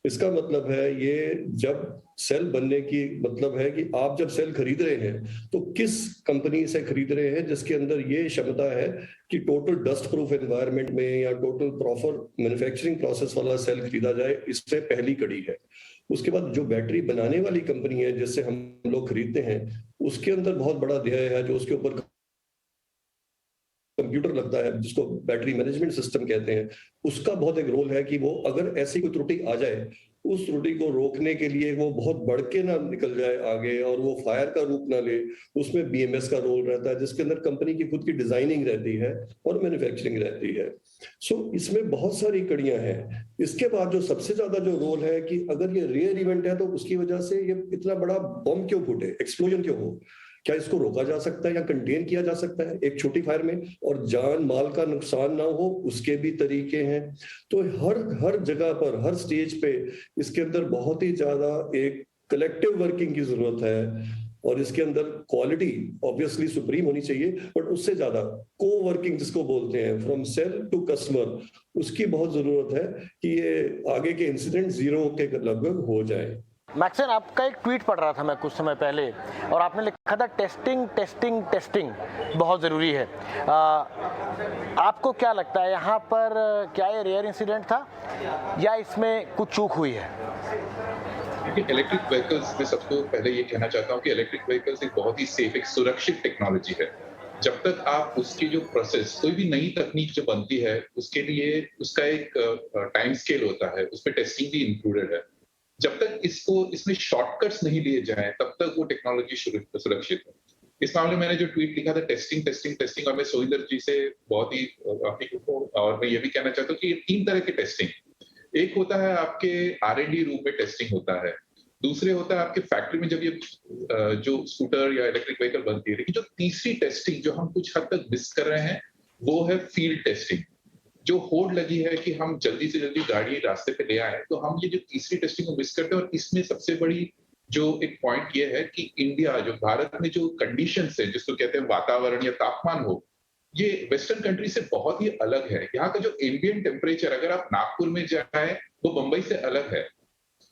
S14: इसका मतलब है ये जब सेल बनने की मतलब है कि आप जब सेल खरीद रहे हैं तो किस कंपनी से खरीद रहे हैं जिसके अंदर ये क्षमता है कि टोटल डस्ट प्रूफ एनवायरनमेंट में या टोटल प्रॉपर मैन्युफैक्चरिंग प्रोसेस वाला सेल खरीदा जाए। इससे पहली कड़ी है। उसके बाद जो बैटरी बनाने वाली कंपनी है जिससे हम लोग खरीदते हैं, उसके अंदर बहुत बड़ा ध्येय है जो उसके ऊपर कंप्यूटर लगता है, जिसको बैटरी मैनेजमेंट सिस्टम कहते हैं। उसका बहुत एक रोल है कि वो अगर ऐसी कोई त्रुटि आ जाए उस त्रुटि को रोकने के लिए वो बहुत बढ़ के ना निकल जाए आगे और वो फायर का रूप ना ले, उसमें बीएमएस का रोल रहता है जिसके अंदर कंपनी की खुद की डिजाइनिंग रहती है और मैन्युफैक्चरिंग रहती है। सो इसमें बहुत सारी कड़ियां हैं। इसके बाद जो सबसे ज्यादा जो रोल है कि अगर ये रेयर इवेंट है तो उसकी वजह से ये इतना बड़ा बम क्यों फूटे, एक्सप्लोजन क्यों हो, क्या इसको रोका जा सकता है या कंटेन किया जा सकता है एक छोटी फायर में और जान माल का नुकसान ना हो, उसके भी तरीके हैं। तो हर जगह पर, हर स्टेज पे इसके अंदर बहुत ही ज्यादा एक कलेक्टिव वर्किंग की जरूरत है और इसके अंदर क्वालिटी ऑब्वियसली सुप्रीम होनी चाहिए, बट उससे ज्यादा को वर्किंग जिसको बोलते हैं फ्रॉम सेल टू कस्टमर, उसकी बहुत जरूरत है कि ये आगे के इंसिडेंट जीरो के लगभग हो जाए।
S12: मैक्सन, आपका एक ट्वीट पढ़ रहा था मैं कुछ समय पहले और आपने लिखा था टेस्टिंग टेस्टिंग टेस्टिंग बहुत ज़रूरी है। आपको क्या लगता है यहाँ पर क्या ये रेयर इंसिडेंट था या इसमें कुछ चूक हुई है?
S15: इलेक्ट्रिक व्हीकल्स में सबको पहले ये कहना चाहता हूँ कि इलेक्ट्रिक व्हीकल्स एक बहुत ही सेफ, एक सुरक्षित टेक्नोलॉजी है। जब तक आप उसकी जो प्रोसेस, कोई भी नई तकनीक जो बनती है उसके लिए उसका एक टाइम स्केल होता है, उसमें टेस्टिंग भी इंक्लूडेड है। जब तक इसमें शॉर्टकट्स नहीं लिए जाएं तब तक वो टेक्नोलॉजी सुरक्षित है। इस मामले में मैंने जो ट्वीट लिखा था टेस्टिंग टेस्टिंग टेस्टिंग, और मैं सोहिंदर जी से बहुत ही और मैं ये भी कहना चाहता हूँ कि ये 3 तरह के टेस्टिंग, एक होता है आपके R&D रूप में टेस्टिंग होता है, दूसरे होता है आपके फैक्ट्री में जब ये जो स्कूटर या इलेक्ट्रिक व्हीकल बनती है, लेकिन जो तीसरी टेस्टिंग जो हम कुछ हद तक मिस कर रहे हैं वो है फील्ड टेस्टिंग। जो होड़ लगी है कि हम जल्दी से जल्दी गाड़ी रास्ते पे ले आए, तो हम ये जो तीसरी टेस्टिंग को मिस करते हैं। और इसमें सबसे बड़ी जो एक पॉइंट ये है कि इंडिया, जो भारत में जो कंडीशंस है जिसको कहते हैं वातावरण या तापमान हो, ये वेस्टर्न कंट्री से बहुत ही अलग है। यहाँ का जो एम्बिएंट टेम्परेचर, अगर आप नागपुर में जाए वो बंबई से अलग है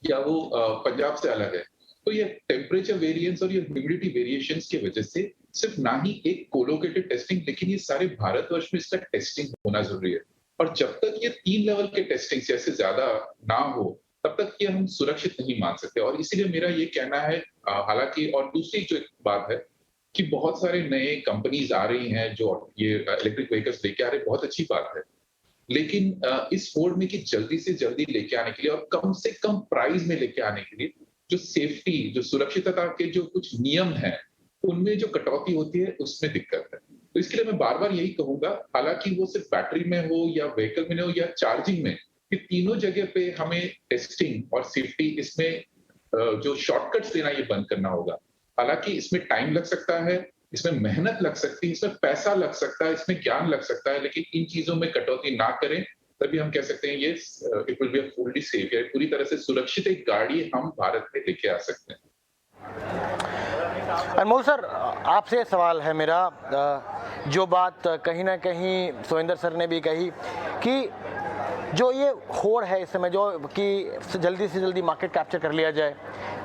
S15: या वो पंजाब से अलग है। तो ये टेम्परेचर वेरिएंस और ये ह्यूमिडिटी वेरिएशंस की वजह से सिर्फ ना ही एक कोलोकेटेड टेस्टिंग, लेकिन ये सारे भारतवर्ष में इसका टेस्टिंग होना जरूरी है। और जब तक ये 3 लेवल के टेस्टिंग जैसे ज्यादा ना हो तब तक ये हम सुरक्षित नहीं मान सकते। और इसीलिए मेरा ये कहना है, हालांकि और दूसरी जो एक बात है कि बहुत सारे नए कंपनीज आ रही हैं जो ये इलेक्ट्रिक व्हीकल्स लेके आ रहे हैं, बहुत अच्छी बात है, लेकिन इस होड़ में कि जल्दी से जल्दी लेके आने के लिए और कम से कम प्राइस में लेके आने के लिए जो सेफ्टी, जो सुरक्षितता के जो कुछ नियम हैं उनमें जो कटौती होती है उसमें दिक्कत है। तो इसके लिए मैं बार बार यही कहूंगा, हालांकि वो सिर्फ बैटरी में हो या व्हीकल में हो या चार्जिंग में, कि तीनों जगह पे हमें टेस्टिंग और सेफ्टी, इसमें जो शॉर्टकट्स देना ये बंद करना होगा। हालांकि इसमें टाइम लग सकता है, इसमें मेहनत लग सकती है, इसमें पैसा लग सकता है, इसमें ज्ञान लग सकता है, लेकिन इन चीजों में कटौती ना करें तभी हम कह सकते हैं ये it will be a fully safe, या पूरी तरह से सुरक्षित एक गाड़ी हम भारत में लेके आ सकते हैं।
S12: अनमोल सर, आपसे सवाल है मेरा, जो बात कहीं ना कहीं सोहिंदर सर ने भी कही कि जो ये होड़ है इस समय, जो कि जल्दी से जल्दी मार्केट कैप्चर कर लिया जाए,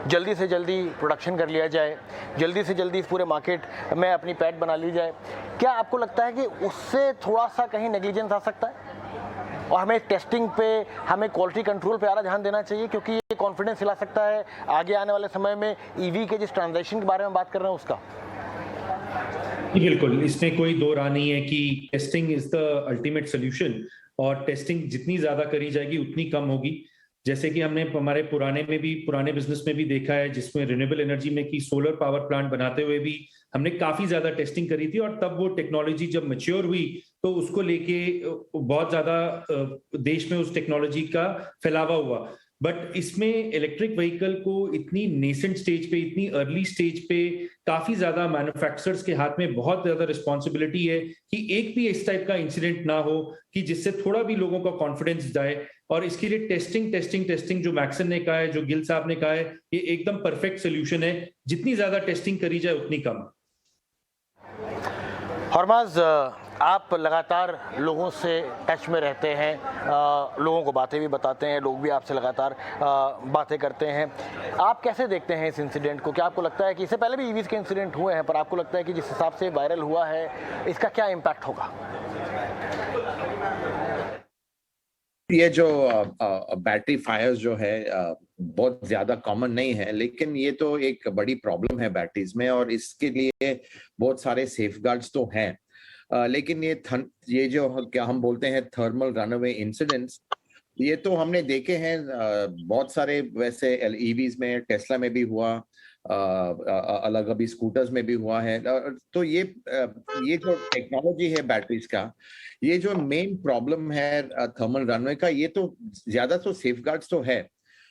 S12: जल्दी से जल्दी प्रोडक्शन कर लिया जाए, जल्दी से जल्दी इस पूरे मार्केट में अपनी पैठ बना ली जाए, क्या आपको लगता है कि उससे थोड़ा सा कहीं नेग्लिजेंस आ सकता है और हमें टेस्टिंग पे, हमें क्वालिटी कंट्रोल पे ज़्यादा ध्यान देना चाहिए, क्योंकि ये कॉन्फिडेंस हिला सकता है आगे आने वाले समय में ईवी के जिस ट्रांजैक्शन के बारे में बात कर रहे हैं उसका?
S16: बिल्कुल, इसमें कोई दो राह नहीं है कि testing is the ultimate solution और टेस्टिंग जितनी ज्यादा करी जाएगी उतनी कम होगी। जैसे कि हमने हमारे पुराने बिजनेस में भी देखा है, जिसमें रिन्यूएबल एनर्जी में की सोलर पावर प्लांट बनाते हुए भी हमने काफी ज्यादा टेस्टिंग करी थी और तब वो टेक्नोलॉजी जब मैच्योर हुई तो उसको लेके बहुत ज्यादा देश में उस टेक्नोलॉजी का फैलावा हुआ। बट इसमें इलेक्ट्रिक व्हीकल को इतनी नेसेंट स्टेज पे, इतनी अर्ली स्टेज पे काफी ज्यादा मैन्युफैक्चरर्स के हाथ में बहुत ज्यादा रिस्पॉन्सिबिलिटी है कि एक भी इस टाइप का इंसिडेंट ना हो कि जिससे थोड़ा भी लोगों का कॉन्फिडेंस जाए। और इसके लिए टेस्टिंग जो मैक्सन ने कहा है, जो गिल साहब ने कहा है, ये एकदम परफेक्ट सोल्यूशन है। जितनी ज्यादा टेस्टिंग करी जाए उतनी कम।
S12: हरमाज, आप लगातार लोगों से टच में रहते हैं, लोगों को बातें भी बताते हैं, लोग भी आपसे लगातार बातें करते हैं। आप कैसे देखते हैं इस इंसिडेंट को? क्या आपको लगता है कि इससे पहले भी ईवीज के इंसिडेंट हुए हैं, पर आपको लगता है कि जिस हिसाब से वायरल हुआ है इसका क्या इम्पैक्ट होगा?
S17: ये जो बैटरी फायर्स जो है बहुत ज्यादा कॉमन नहीं है, लेकिन ये तो एक बड़ी प्रॉब्लम है बैटरीज में और इसके लिए बहुत सारे सेफगार्ड्स तो हैं। लेकिन ये जो क्या हम बोलते हैं थर्मल रनअवे इंसिडेंट्स, ये तो हमने देखे हैं बहुत सारे, वैसे ईवीज में, टेस्ला में भी हुआ, अलग अभी स्कूटर्स में भी हुआ है। तो ये जो टेक्नोलॉजी है बैटरीज का, ये जो मेन प्रॉब्लम है थर्मल रनवे का, ये तो ज्यादा तो सेफगार्ड्स तो है,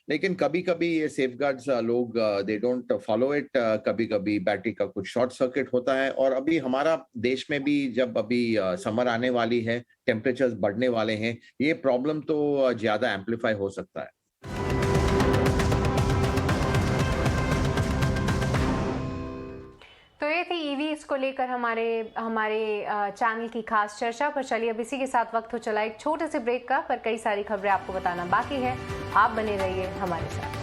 S17: लेकिन कभी कभी ये सेफगार्ड्स लोग दे डोंट फॉलो इट। कभी कभी बैटरी का कुछ शॉर्ट सर्किट होता है। और अभी हमारा देश में भी जब अभी समर आने वाली है, टेम्परेचर्स बढ़ने वाले हैं, ये प्रॉब्लम तो ज्यादा एम्पलीफाई हो सकता है।
S1: तो ये थी ईवीज को लेकर हमारे चैनल की खास चर्चा। पर चलिए अब इसी के साथ वक्त हो चला एक छोटे से ब्रेक का, पर कई सारी खबरें आपको बताना बाकी है। आप बने रहिए हमारे साथ।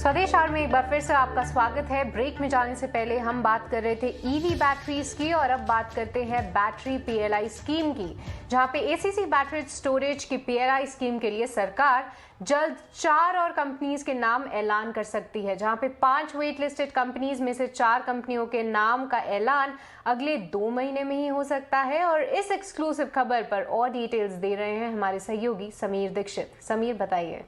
S1: स्वदेश आवर में एक बार फिर से आपका स्वागत है। ब्रेक में जाने से पहले हम बात कर रहे थे ईवी बैटरीज की, और अब बात करते हैं बैटरी पीएलआई स्कीम की, जहां पे एसीसी बैटरी स्टोरेज की पीएलआई स्कीम के लिए सरकार जल्द 4 और कंपनीज के नाम ऐलान कर सकती है, जहां पे 5 वेट लिस्टेड कंपनीज में से 4 कंपनियों के नाम का ऐलान अगले 2 महीने में ही हो सकता है। और इस एक्सक्लूसिव खबर पर और डिटेल्स दे रहे हैं हमारे सहयोगी समीर दीक्षित। समीर, बताइए।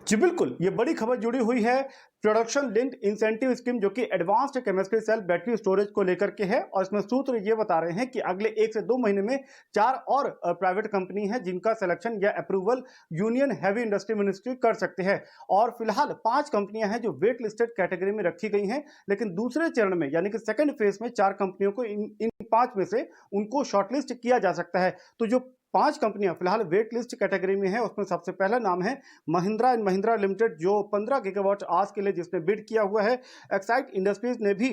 S18: जी बिल्कुल, ये बड़ी खबर जुड़ी हुई है प्रोडक्शन लिंक्ड इंसेंटिव स्कीम, जो कि advanced chemistry cell battery storage को लेकर के है। और इसमें सूत्र ये बता रहे हैं कि अगले 1 से 2 महीने में 4 और प्राइवेट कंपनी है जिनका सिलेक्शन या approval union heavy industry ministry कर सकते हैं। और फिलहाल 5 कंपनियां हैं जो वेट लिस्टेड कैटेगरी में रखी गई हैं, लेकिन दूसरे चरण में यानी कि सेकंड फेज में 4 कंपनियों को इन 5 में से उनको शॉर्टलिस्ट किया जा सकता है। तो जो 5 कंपनियां फिलहाल वेट लिस्ट कैटेगरी में है, उसमें सबसे पहला नाम है महिंद्रा एंड महिंद्रा लिमिटेड, जो 15 गीगावाट आवर्स के लिए जिसने बिड किया हुआ है। एक्साइट इंडस्ट्रीज ने भी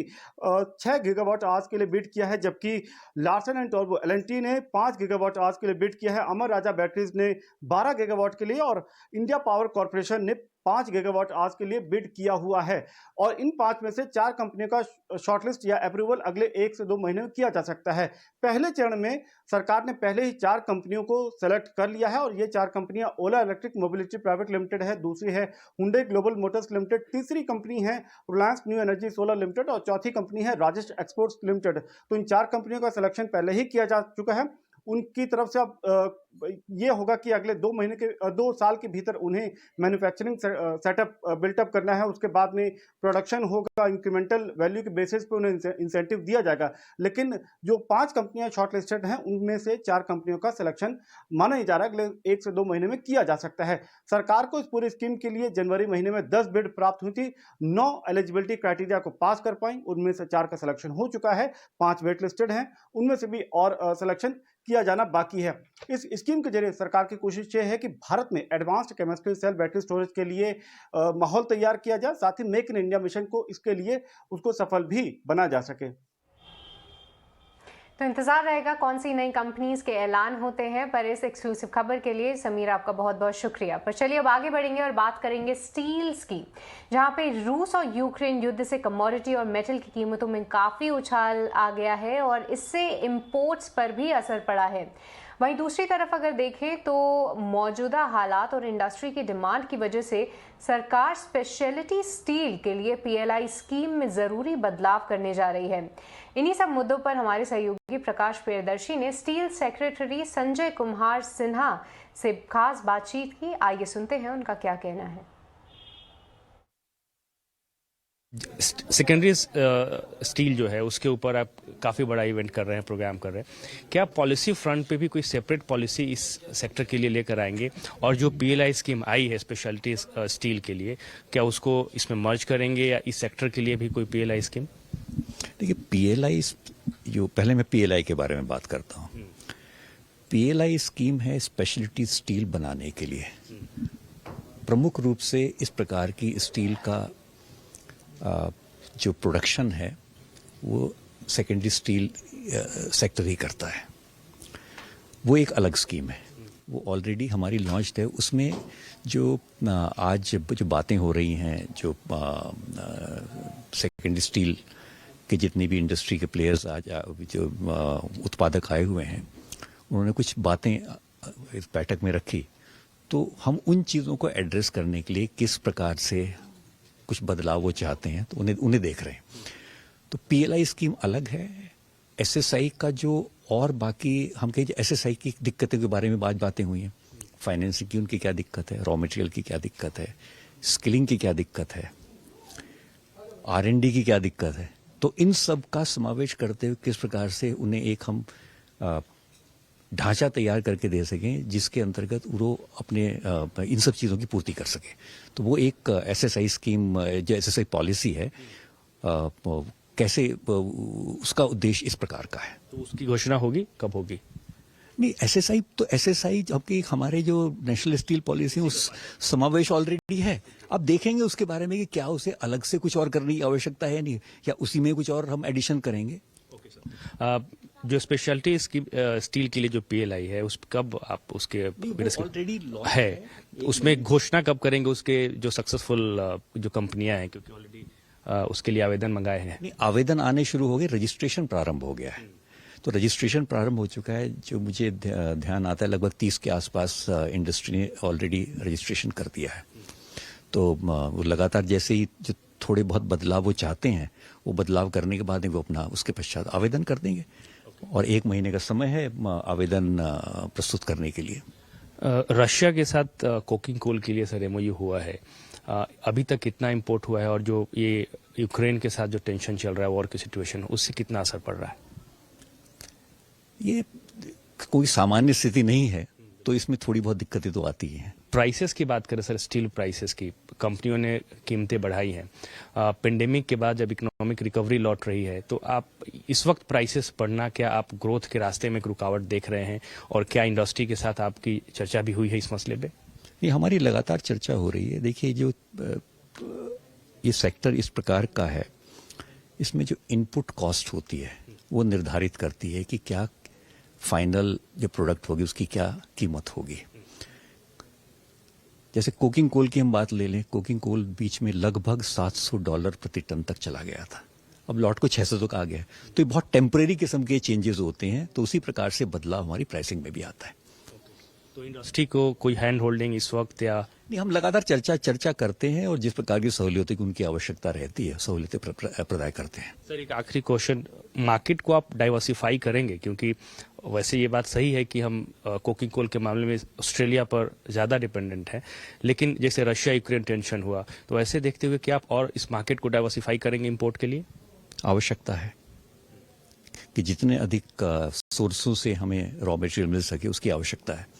S18: 6 गीगावाट आवर्स के लिए बिड किया है, जबकि लार्सन एंड टोब्रो एलएनटी ने 5 गीगावाट आवर्स के लिए बिड किया है। अमर राजा बैटरीज ने 12 गीगावाट के लिए, और इंडिया पावर कॉर्पोरेशन ने 5 गीगावाट आवर्स के लिए बिड किया हुआ है। और इन 5 में से 4 कंपनियों का शॉर्टलिस्ट या अप्रूवल अगले 1 से 2 महीने में किया जा सकता है। पहले चरण में सरकार ने पहले ही 4 कंपनियों को सेलेक्ट कर लिया है, और ये 4 कंपनियां ओला इलेक्ट्रिक मोबिलिटी प्राइवेट लिमिटेड है, दूसरी है हुंडई ग्लोबल मोटर्स लिमिटेड, तीसरी कंपनी है Reliance new energy solar limited, और चौथी कंपनी है राजेश एक्सपोर्ट्स लिमिटेड। तो इन 4 कंपनियों का सिलेक्शन पहले ही किया जा चुका है। उनकी तरफ से अब ये होगा कि अगले 2 साल के भीतर उन्हें मैन्युफैक्चरिंग सेटअप बिल्टअप करना है। उसके बाद में प्रोडक्शन होगा, इंक्रीमेंटल वैल्यू के बेसिस पे उन्हें इंसेंटिव दिया जाएगा। लेकिन जो 5 कंपनियां शॉर्टलिस्टेड हैं, उनमें से 4 कंपनियों का सिलेक्शन माना ही जा रहा है अगले 1 से 2 महीने में किया जा सकता है। सरकार को इस पूरी स्कीम के लिए जनवरी महीने में 10 बिड प्राप्त हुई थी। 9 एलिजिबिलिटी क्राइटेरिया को पास कर पाई, उनमें से 4 का सिलेक्शन हो चुका है, 5 वेट लिस्टेड हैं, उनमें से भी और सिलेक्शन किया जाना बाकी है। इस स्कीम के जरिए सरकार की कोशिश ये है कि भारत में advanced chemistry cell battery storage के लिए माहौल तैयार किया जाए, साथ ही मेक इन इंडिया मिशन को इसके लिए उसको सफल भी बना जा सके।
S1: तो इंतजार रहेगा कौन सी नई कंपनीज के ऐलान होते हैं। पर इस एक्सक्लूसिव खबर के लिए समीर आपका बहुत बहुत शुक्रिया। पर चलिए अब आगे बढ़ेंगे और बात करेंगे स्टील्स की, जहां पे रूस और यूक्रेन युद्ध से कमोडिटी और मेटल की कीमतों में काफ़ी उछाल आ गया है, और इससे इंपोर्ट्स पर भी असर पड़ा है। वहीं दूसरी तरफ अगर देखें तो मौजूदा हालात और इंडस्ट्री की डिमांड की वजह से सरकार स्पेशलिटी स्टील के लिए पीएलआई स्कीम में ज़रूरी बदलाव करने जा रही है। इन्हीं सब मुद्दों पर हमारे सहयोगी प्रकाश प्रियदर्शी ने स्टील सेक्रेटरी संजय कुमार सिन्हा से खास बातचीत की। आइए सुनते हैं उनका क्या कहना है।
S2: सेकेंडरी स्टील जो है उसके ऊपर आप काफ़ी बड़ा इवेंट कर रहे हैं, प्रोग्राम कर रहे हैं, क्या पॉलिसी फ्रंट पे भी कोई सेपरेट पॉलिसी इस सेक्टर के लिए लेकर आएंगे? और जो पीएलआई स्कीम आई है स्पेशलिटी स्टील के लिए, क्या उसको इसमें मर्ज करेंगे या इस सेक्टर के लिए भी कोई पीएलआई स्कीम?
S19: देखिए, पीएलआई जो पहले मैं पीएलआई के बारे में बात करता हूँ। पीएलआई स्कीम है स्पेशलिटी स्टील बनाने के लिए। प्रमुख रूप से इस प्रकार की स्टील का जो प्रोडक्शन है वो सेकेंडरी स्टील सेक्टर ही करता है। वो एक अलग स्कीम है, वो ऑलरेडी हमारी लॉन्च है। उसमें जो आज जो बातें हो रही हैं, जो सेकेंडरी स्टील कि जितनी भी इंडस्ट्री के प्लेयर्स आज जो उत्पादक आए हुए हैं, उन्होंने कुछ बातें इस बैठक में रखी, तो हम उन चीज़ों को एड्रेस करने के लिए किस प्रकार से कुछ बदलाव वो चाहते हैं, तो उन्हें देख रहे हैं। तो PLI स्कीम अलग है, SSI का जो और बाकी हम कहें SSI की दिक्कतों के बारे में बातें हुई हैं, फाइनेंसिंग की उनकी क्या दिक्कत है, रॉ मटेरियल की क्या दिक्कत है, स्किलिंग की क्या दिक्कत है, R&D की क्या दिक्कत है, तो इन सब का समावेश करते हुए किस प्रकार से उन्हें एक हम ढांचा तैयार करके दे सकें जिसके अंतर्गत वो अपने इन सब चीज़ों की पूर्ति कर सके। तो वो एक SSI स्कीम जो SSI पॉलिसी है, कैसे उसका उद्देश्य इस प्रकार का है।
S2: तो उसकी घोषणा होगी, कब होगी?
S19: नहीं, SSI जबकि हमारे जो नेशनल स्टील पॉलिसी है उस समावेश ऑलरेडी है। अब देखेंगे उसके बारे में कि क्या उसे अलग से कुछ और करने की आवश्यकता है नहीं, या उसी में कुछ और हम एडिशन करेंगे।
S2: जो स्पेशलिटी स्टील के लिए जो PLI है, उस कब आप उसके
S19: ऑलरेडी
S2: है, उसमें घोषणा कब करेंगे उसके जो सक्सेसफुल जो कंपनियां हैं, क्योंकि ऑलरेडी उसके लिए आवेदन मंगाए हैं?
S19: नहीं, आवेदन आने शुरू हो गए, रजिस्ट्रेशन प्रारंभ हो गया है। तो रजिस्ट्रेशन प्रारंभ हो चुका है। जो मुझे ध्यान आता है लगभग 30 के आसपास इंडस्ट्री ने ऑलरेडी रजिस्ट्रेशन कर दिया है। तो वो लगातार जैसे ही जो थोड़े बहुत बदलाव वो चाहते हैं, वो बदलाव करने के बाद वो अपना उसके पश्चात आवेदन कर देंगे, और 1 महीने का समय है आवेदन प्रस्तुत करने के लिए।
S2: रशिया के साथ कोकिंग कोल के लिए सर MOU हुआ है, अभी तक कितना इंपोर्ट हुआ है, और जो ये यूक्रेन के साथ जो टेंशन चल रहा है, वॉर की सिचुएशन, उससे कितना असर पड़ रहा है?
S19: ये कोई सामान्य स्थिति नहीं है, तो इसमें थोड़ी बहुत दिक्कतें तो आती हैं।
S2: प्राइसेस की बात करें सर, स्टील प्राइसेस की, कंपनियों ने कीमतें बढ़ाई हैं। पेंडेमिक के बाद जब इकोनॉमिक रिकवरी लौट रही है, तो आप इस वक्त प्राइसेस बढ़ना, क्या आप ग्रोथ के रास्ते में एक रुकावट देख रहे हैं, और क्या इंडस्ट्री के साथ आपकी चर्चा भी हुई है इस मसले पे?
S19: ये हमारी लगातार चर्चा हो रही है। देखिए, जो ये सेक्टर इस प्रकार का है, इसमें जो इनपुट कॉस्ट होती है वो निर्धारित करती है कि क्या फाइनल जो प्रोडक्ट होगी उसकी क्या कीमत होगी। जैसे कोकिंग कोल की हम बात ले लें, कोकिंग कोल बीच में लगभग $700 प्रति टन तक चला गया था, अब लौट को 600 तक आ गया। तो ये बहुत टेम्परेरी किस्म के चेंजेस होते हैं, तो उसी प्रकार से बदलाव हमारी प्राइसिंग में भी आता है।
S2: तो इंडस्ट्री को कोई हैंड होल्डिंग इस वक्त, या
S19: नहीं, हम लगातार चर्चा करते हैं, और जिस प्रकार की सहूलियतों की उनकी आवश्यकता रहती है, सहूलियतें प्रदान करते हैं।
S2: सर, एक आखिरी क्वेश्चन, मार्केट को आप डाइवर्सिफाई करेंगे, क्योंकि वैसे ये बात सही है कि हम कोकिंग कोल के मामले में ऑस्ट्रेलिया पर ज़्यादा डिपेंडेंट है, लेकिन जैसे रशिया यूक्रेन टेंशन हुआ, तो ऐसे देखते हुए कि आप और इस मार्केट को डाइवर्सिफाई करेंगे इंपोर्ट के लिए?
S19: आवश्यकता है कि जितने अधिक सोर्सों से हमें रॉ मटेरियल मिल सके, उसकी आवश्यकता है।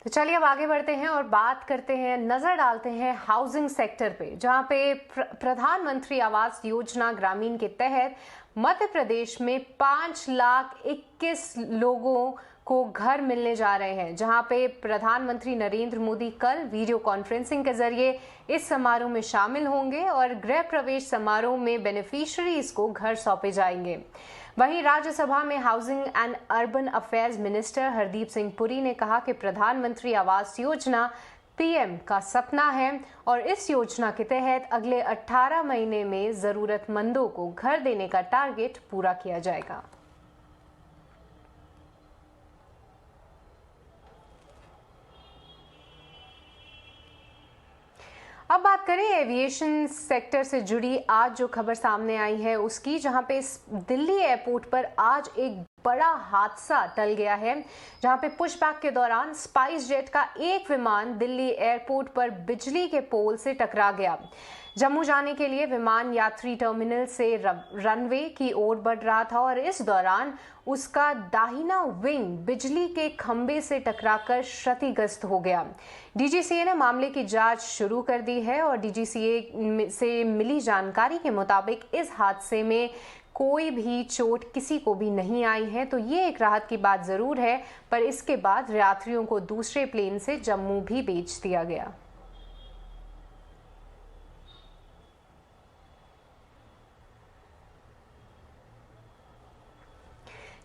S1: तो चलिए अब आगे बढ़ते हैं और बात करते हैं, नजर डालते हैं हाउसिंग सेक्टर पे, जहां पे प्रधानमंत्री आवास योजना ग्रामीण के तहत मध्य प्रदेश में 5,21,000 लोगों को घर मिलने जा रहे हैं, जहां पे प्रधानमंत्री नरेंद्र मोदी कल वीडियो कॉन्फ्रेंसिंग के जरिए इस समारोह में शामिल होंगे और गृह प्रवेश समारोह में बेनिफिशियरीज को घर सौंपे जाएंगे। वहीं राज्यसभा में housing and urban affairs minister Hardeep Singh Puri ने कहा कि प्रधानमंत्री आवास योजना PM का सपना है और इस योजना के तहत अगले 18 महीने में जरूरतमंदों को घर देने का टारगेट पूरा किया जाएगा। अब बात करें एविएशन सेक्टर से जुड़ी आज जो खबर सामने आई है उसकी, जहां पे दिल्ली एयरपोर्ट पर आज एक बड़ा हादसा टल गया है, जहां पे पुशबैक के दौरान स्पाइस जेट का एक विमान दिल्ली एयरपोर्ट पर बिजली के पोल से टकरा गया। जम्मू जाने के लिए विमान यात्री टर्मिनल से रनवे की ओर बढ़ रहा था और इस दौरान उसका दाहिना विंग बिजली के खंबे से टकराकर क्षतिग्रस्त हो गया। DGCA ने मामले की जांच शुरू कर दी है और DGCA से मिली जानकारी के मुताबिक इस हादसे में कोई भी चोट किसी को भी नहीं आई है, तो ये एक राहत की बात जरूर है, पर इसके बाद यात्रियों को दूसरे प्लेन से जम्मू भी भेज दिया गया।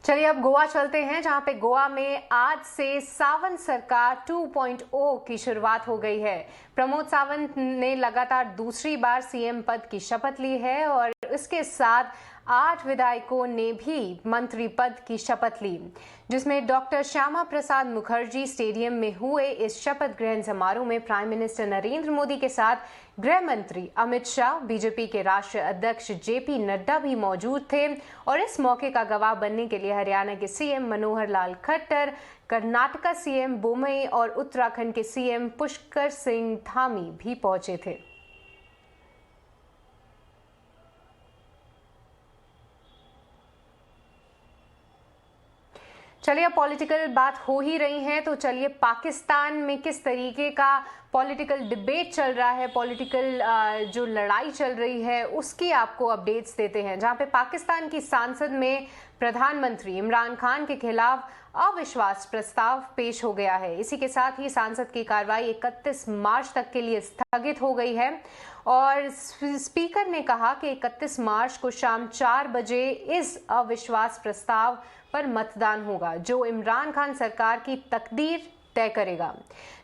S1: चलिए अब गोवा चलते हैं, जहां पे गोवा में आज से सावंत सरकार 2.0 की शुरुआत हो गई है। प्रमोद सावंत ने लगातार दूसरी बार सीएम पद की शपथ ली है और इसके साथ 8 विधायकों ने भी मंत्री पद की शपथ ली, जिसमें डॉक्टर श्यामा प्रसाद मुखर्जी स्टेडियम में हुए इस शपथ ग्रहण समारोह में प्राइम मिनिस्टर नरेंद्र मोदी के साथ गृह मंत्री अमित शाह, बीजेपी के राष्ट्रीय अध्यक्ष जेपी नड्डा भी मौजूद थे और इस मौके का गवाह बनने के लिए हरियाणा के सीएम मनोहर लाल खट्टर, कर्नाटका सीएम बोमई और उत्तराखंड के सीएम पुष्कर सिंह धामी भी पहुंचे थे। चलिए अब पॉलिटिकल बात हो ही रही है तो चलिए पाकिस्तान में किस तरीके का पॉलिटिकल डिबेट चल रहा है, पॉलिटिकल जो लड़ाई चल रही है उसकी आपको अपडेट्स देते हैं, जहां पे पाकिस्तान की संसद में प्रधानमंत्री इमरान खान के खिलाफ अविश्वास प्रस्ताव पेश हो गया है। इसी के साथ ही संसद की कार्रवाई 31 मार्च तक के लिए स्थगित हो गई है और स्पीकर ने कहा कि 31 मार्च को शाम 4 बजे इस अविश्वास प्रस्ताव पर मतदान होगा, जो इमरान खान सरकार की तकदीर तय करेगा।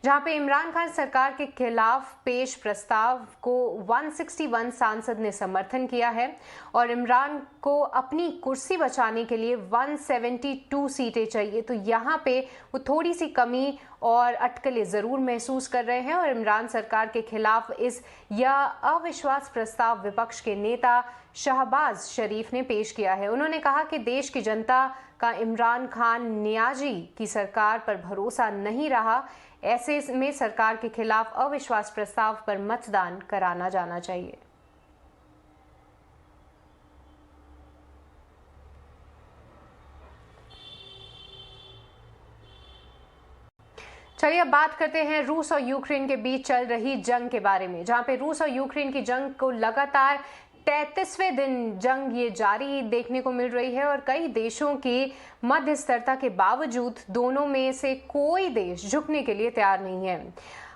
S1: जहां पे इमरान खान सरकार के खिलाफ पेश प्रस्ताव को 161 सांसद ने समर्थन किया है और इमरान को अपनी कुर्सी बचाने के लिए 172 सीटें चाहिए, तो यहां पे वो थोड़ी सी कमी और अटकलें जरूर महसूस कर रहे हैं और इमरान सरकार के खिलाफ यह अविश्वास प्रस्ताव विपक्ष के नेता शहबाज शरीफ ने पेश किया है। उन्होंने कहा कि देश की जनता का इमरान खान नियाजी की सरकार पर भरोसा नहीं रहा, ऐसे में सरकार के खिलाफ अविश्वास प्रस्ताव पर मतदान कराना जाना चाहिए। चलिए अब बात करते हैं रूस और यूक्रेन के बीच चल रही जंग के बारे में, जहां पे रूस और यूक्रेन की जंग को लगातार 33वें दिन जंग ये जारी देखने को मिल रही है और कई देशों की मध्यस्थता के बावजूद दोनों में से कोई देश झुकने के लिए तैयार नहीं है।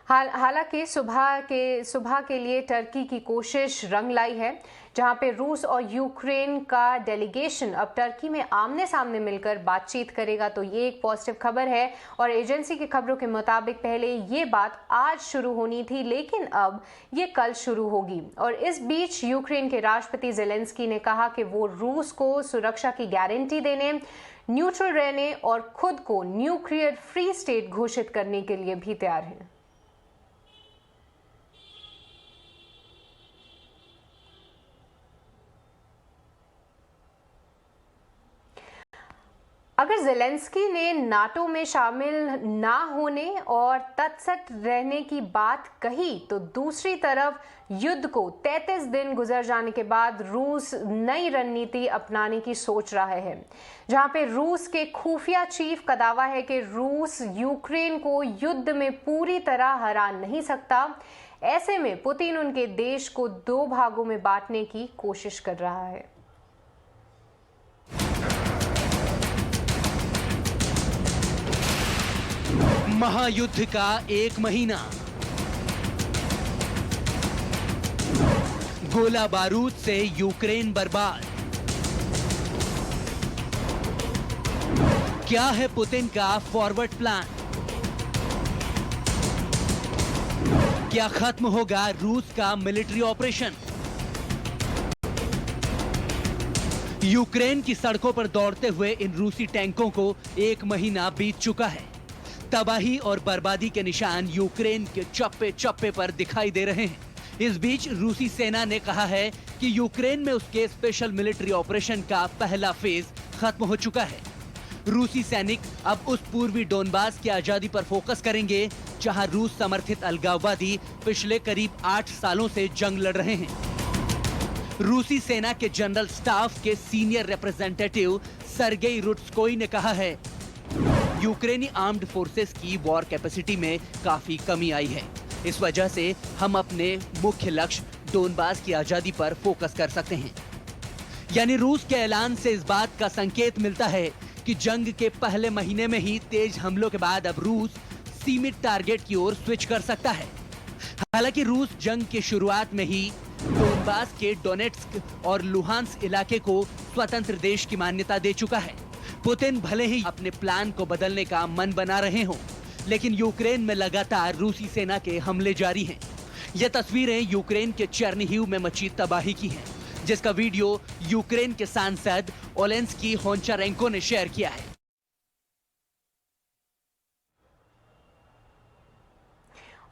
S1: हालांकि सुबह के लिए टर्की की कोशिश रंग लाई है, जहां पे रूस और यूक्रेन का डेलीगेशन अब टर्की में आमने सामने मिलकर बातचीत करेगा, तो ये एक पॉजिटिव खबर है और एजेंसी की खबरों के मुताबिक पहले ये बात आज शुरू होनी थी, लेकिन अब ये कल शुरू होगी। और इस बीच यूक्रेन के राष्ट्रपति ज़ेलेंस्की ने कहा कि वो रूस को सुरक्षा की गारंटी देने, न्यूट्रल रहने और खुद को न्यूक्लियर फ्री स्टेट घोषित करने के लिए भी तैयार हैं। अगर ज़ेलेंस्की ने नाटो में शामिल ना होने और तटस्थ रहने की बात कही, तो दूसरी तरफ युद्ध को 33 दिन गुजर जाने के बाद रूस नई रणनीति अपनाने की सोच रहा है, जहां पे रूस के खुफिया चीफ का दावा है कि रूस यूक्रेन को युद्ध में पूरी तरह हरा नहीं सकता। ऐसे में पुतिन उनके देश को 2 भागों में बांटने की कोशिश कर रहा है।
S20: महायुद्ध का 1 महीना, गोला बारूद से यूक्रेन बर्बाद। क्या है पुतिन का फॉरवर्ड प्लान? क्या खत्म होगा रूस का मिलिट्री ऑपरेशन? यूक्रेन की सड़कों पर दौड़ते हुए इन रूसी टैंकों को 1 महीना बीत चुका है। तबाही और बर्बादी के निशान यूक्रेन के चप्पे चप्पे पर दिखाई दे रहे हैं। इस बीच रूसी सेना ने कहा है कि यूक्रेन में उसके स्पेशल मिलिट्री ऑपरेशन का पहला फेज खत्म हो चुका है। रूसी सैनिक अब उस पूर्वी डोनबास की आजादी पर फोकस करेंगे, जहां रूस समर्थित अलगाववादी पिछले करीब 8 सालों से जंग लड़ रहे हैं। रूसी सेना के जनरल स्टाफ के सीनियर रिप्रेजेंटेटिव सर्गेई रुट्स्कोई ने कहा है, यूक्रेनी आर्म्ड फोर्सेस की वॉर कैपेसिटी में काफी कमी आई है। इस वजह से हम अपने मुख्य लक्ष्य डोनबास की आजादी पर फोकस कर सकते हैं। यानी रूस के ऐलान से इस बात का संकेत मिलता है कि जंग के पहले महीने में ही तेज हमलों के बाद अब रूस सीमित टारगेट की ओर स्विच कर सकता है। हालांकि रूस जंग की शुरुआत में ही डोनबास के डोनेट्स्क और लुहांस्क इलाके को स्वतंत्र देश की मान्यता दे चुका है। पुतिन भले ही अपने प्लान को बदलने का मन बना रहे हों, लेकिन यूक्रेन में लगातार रूसी सेना के हमले जारी हैं। ये तस्वीरें यूक्रेन के चेर्निहिव में मची तबाही की हैं, जिसका वीडियो यूक्रेन के सांसद ओलेंस्की होंचारेंको ने शेयर किया है।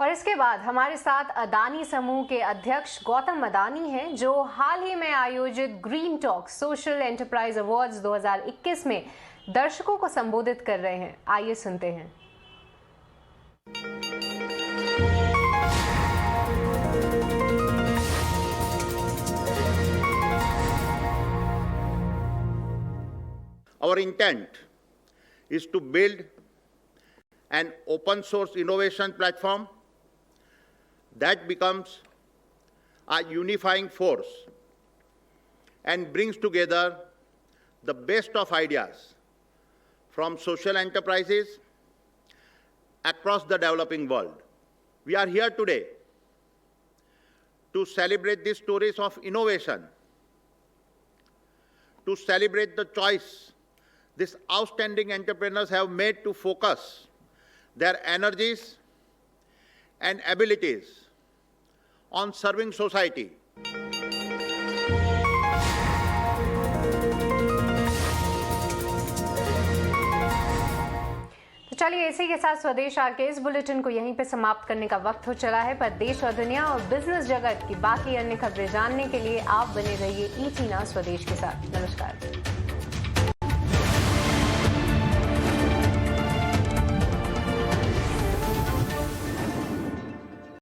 S1: और इसके बाद हमारे साथ अदानी समूह के अध्यक्ष गौतम अदानी हैं, जो हाल ही में आयोजित green talk social enterprise awards 2021 में दर्शकों को संबोधित कर रहे हैं। आइए सुनते हैं।
S21: Our intent is to build an open source innovation platform that becomes a unifying force and brings together the best of ideas from social enterprises across the developing world. We are here today to celebrate the stories of innovation, to celebrate the choice these outstanding entrepreneurs have made to focus their energies and abilities on serving society.
S1: तो चलिए इसी के साथ स्वदेश are के इस bulletin को यहीं पे समाप्त करने का वक्त हो चला है। पर देश और दुनिया और बिजनेस जगत की बाकी अन्य खबरें जानने के लिए आप बने रहिए ई टीना स्वदेश के साथ। नमस्कार।